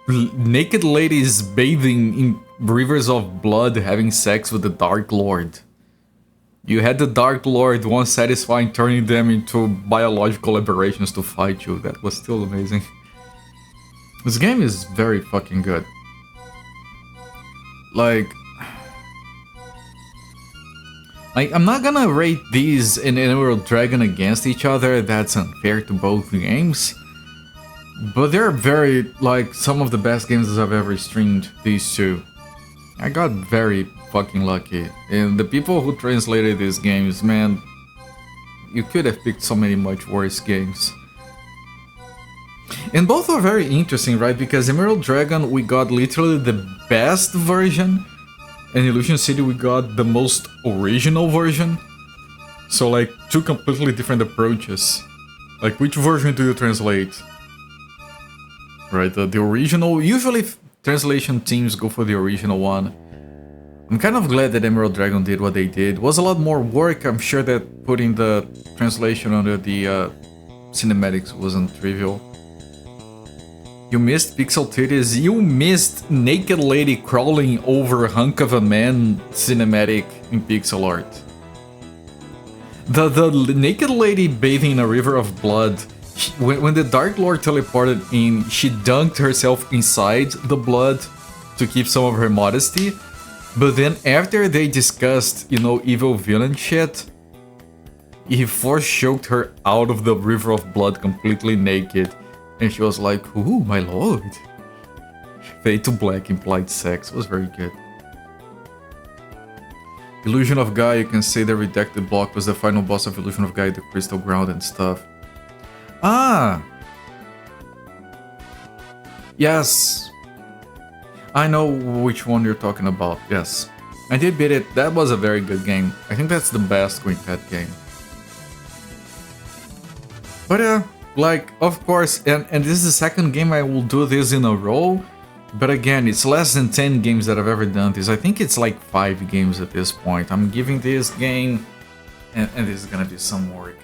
naked ladies bathing in rivers of blood, having sex with the Dark Lord. You had the Dark Lord, once satisfying, turning them into biological aberrations to fight you. That was still amazing. This game is very fucking good. Like... I'm not gonna rate these and Emerald Dragon against each other, that's unfair to both games. But they're very, like, some of the best games I've ever streamed, these two. I got very fucking lucky. And the people who translated these games, man, you could have picked so many much worse games. And both are very interesting, right? Because Emerald Dragon, we got literally the best version, and Illusion City, we got the most original version. So, like, 2 completely different approaches. Like, which version do you translate? Right, the original, usually translation teams go for the original one. I'm kind of glad that Emerald Dragon did what they did. It was a lot more work. I'm sure that putting the translation under the cinematics wasn't trivial. You missed pixel titties. You missed naked lady crawling over a hunk of a man cinematic in pixel art. The naked lady bathing in a river of blood. When the Dark Lord teleported in, she dunked herself inside the blood to keep some of her modesty. But then after they discussed, you know, evil villain shit, he force choked her out of the river of blood completely naked. And she was like, ooh, my lord. Fade to black implied sex. It was very good. Illusion of Gaia, you can say the redacted block was the final boss of Illusion of Gaia, the Crystal Ground and stuff. Ah! Yes! I know which one you're talking about, yes. I did beat it, that was a very good game. I think that's the best quintet game. But like, of course, and this is the second game I will do this in a row. But again, it's less than 10 games that I've ever done this. I think it's like 5 games at this point. I'm giving this game, and this is gonna be some work.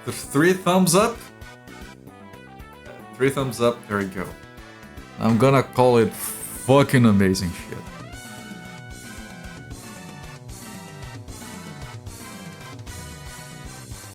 3 thumbs up? 3 thumbs up, there we go. I'm gonna call it fucking amazing shit.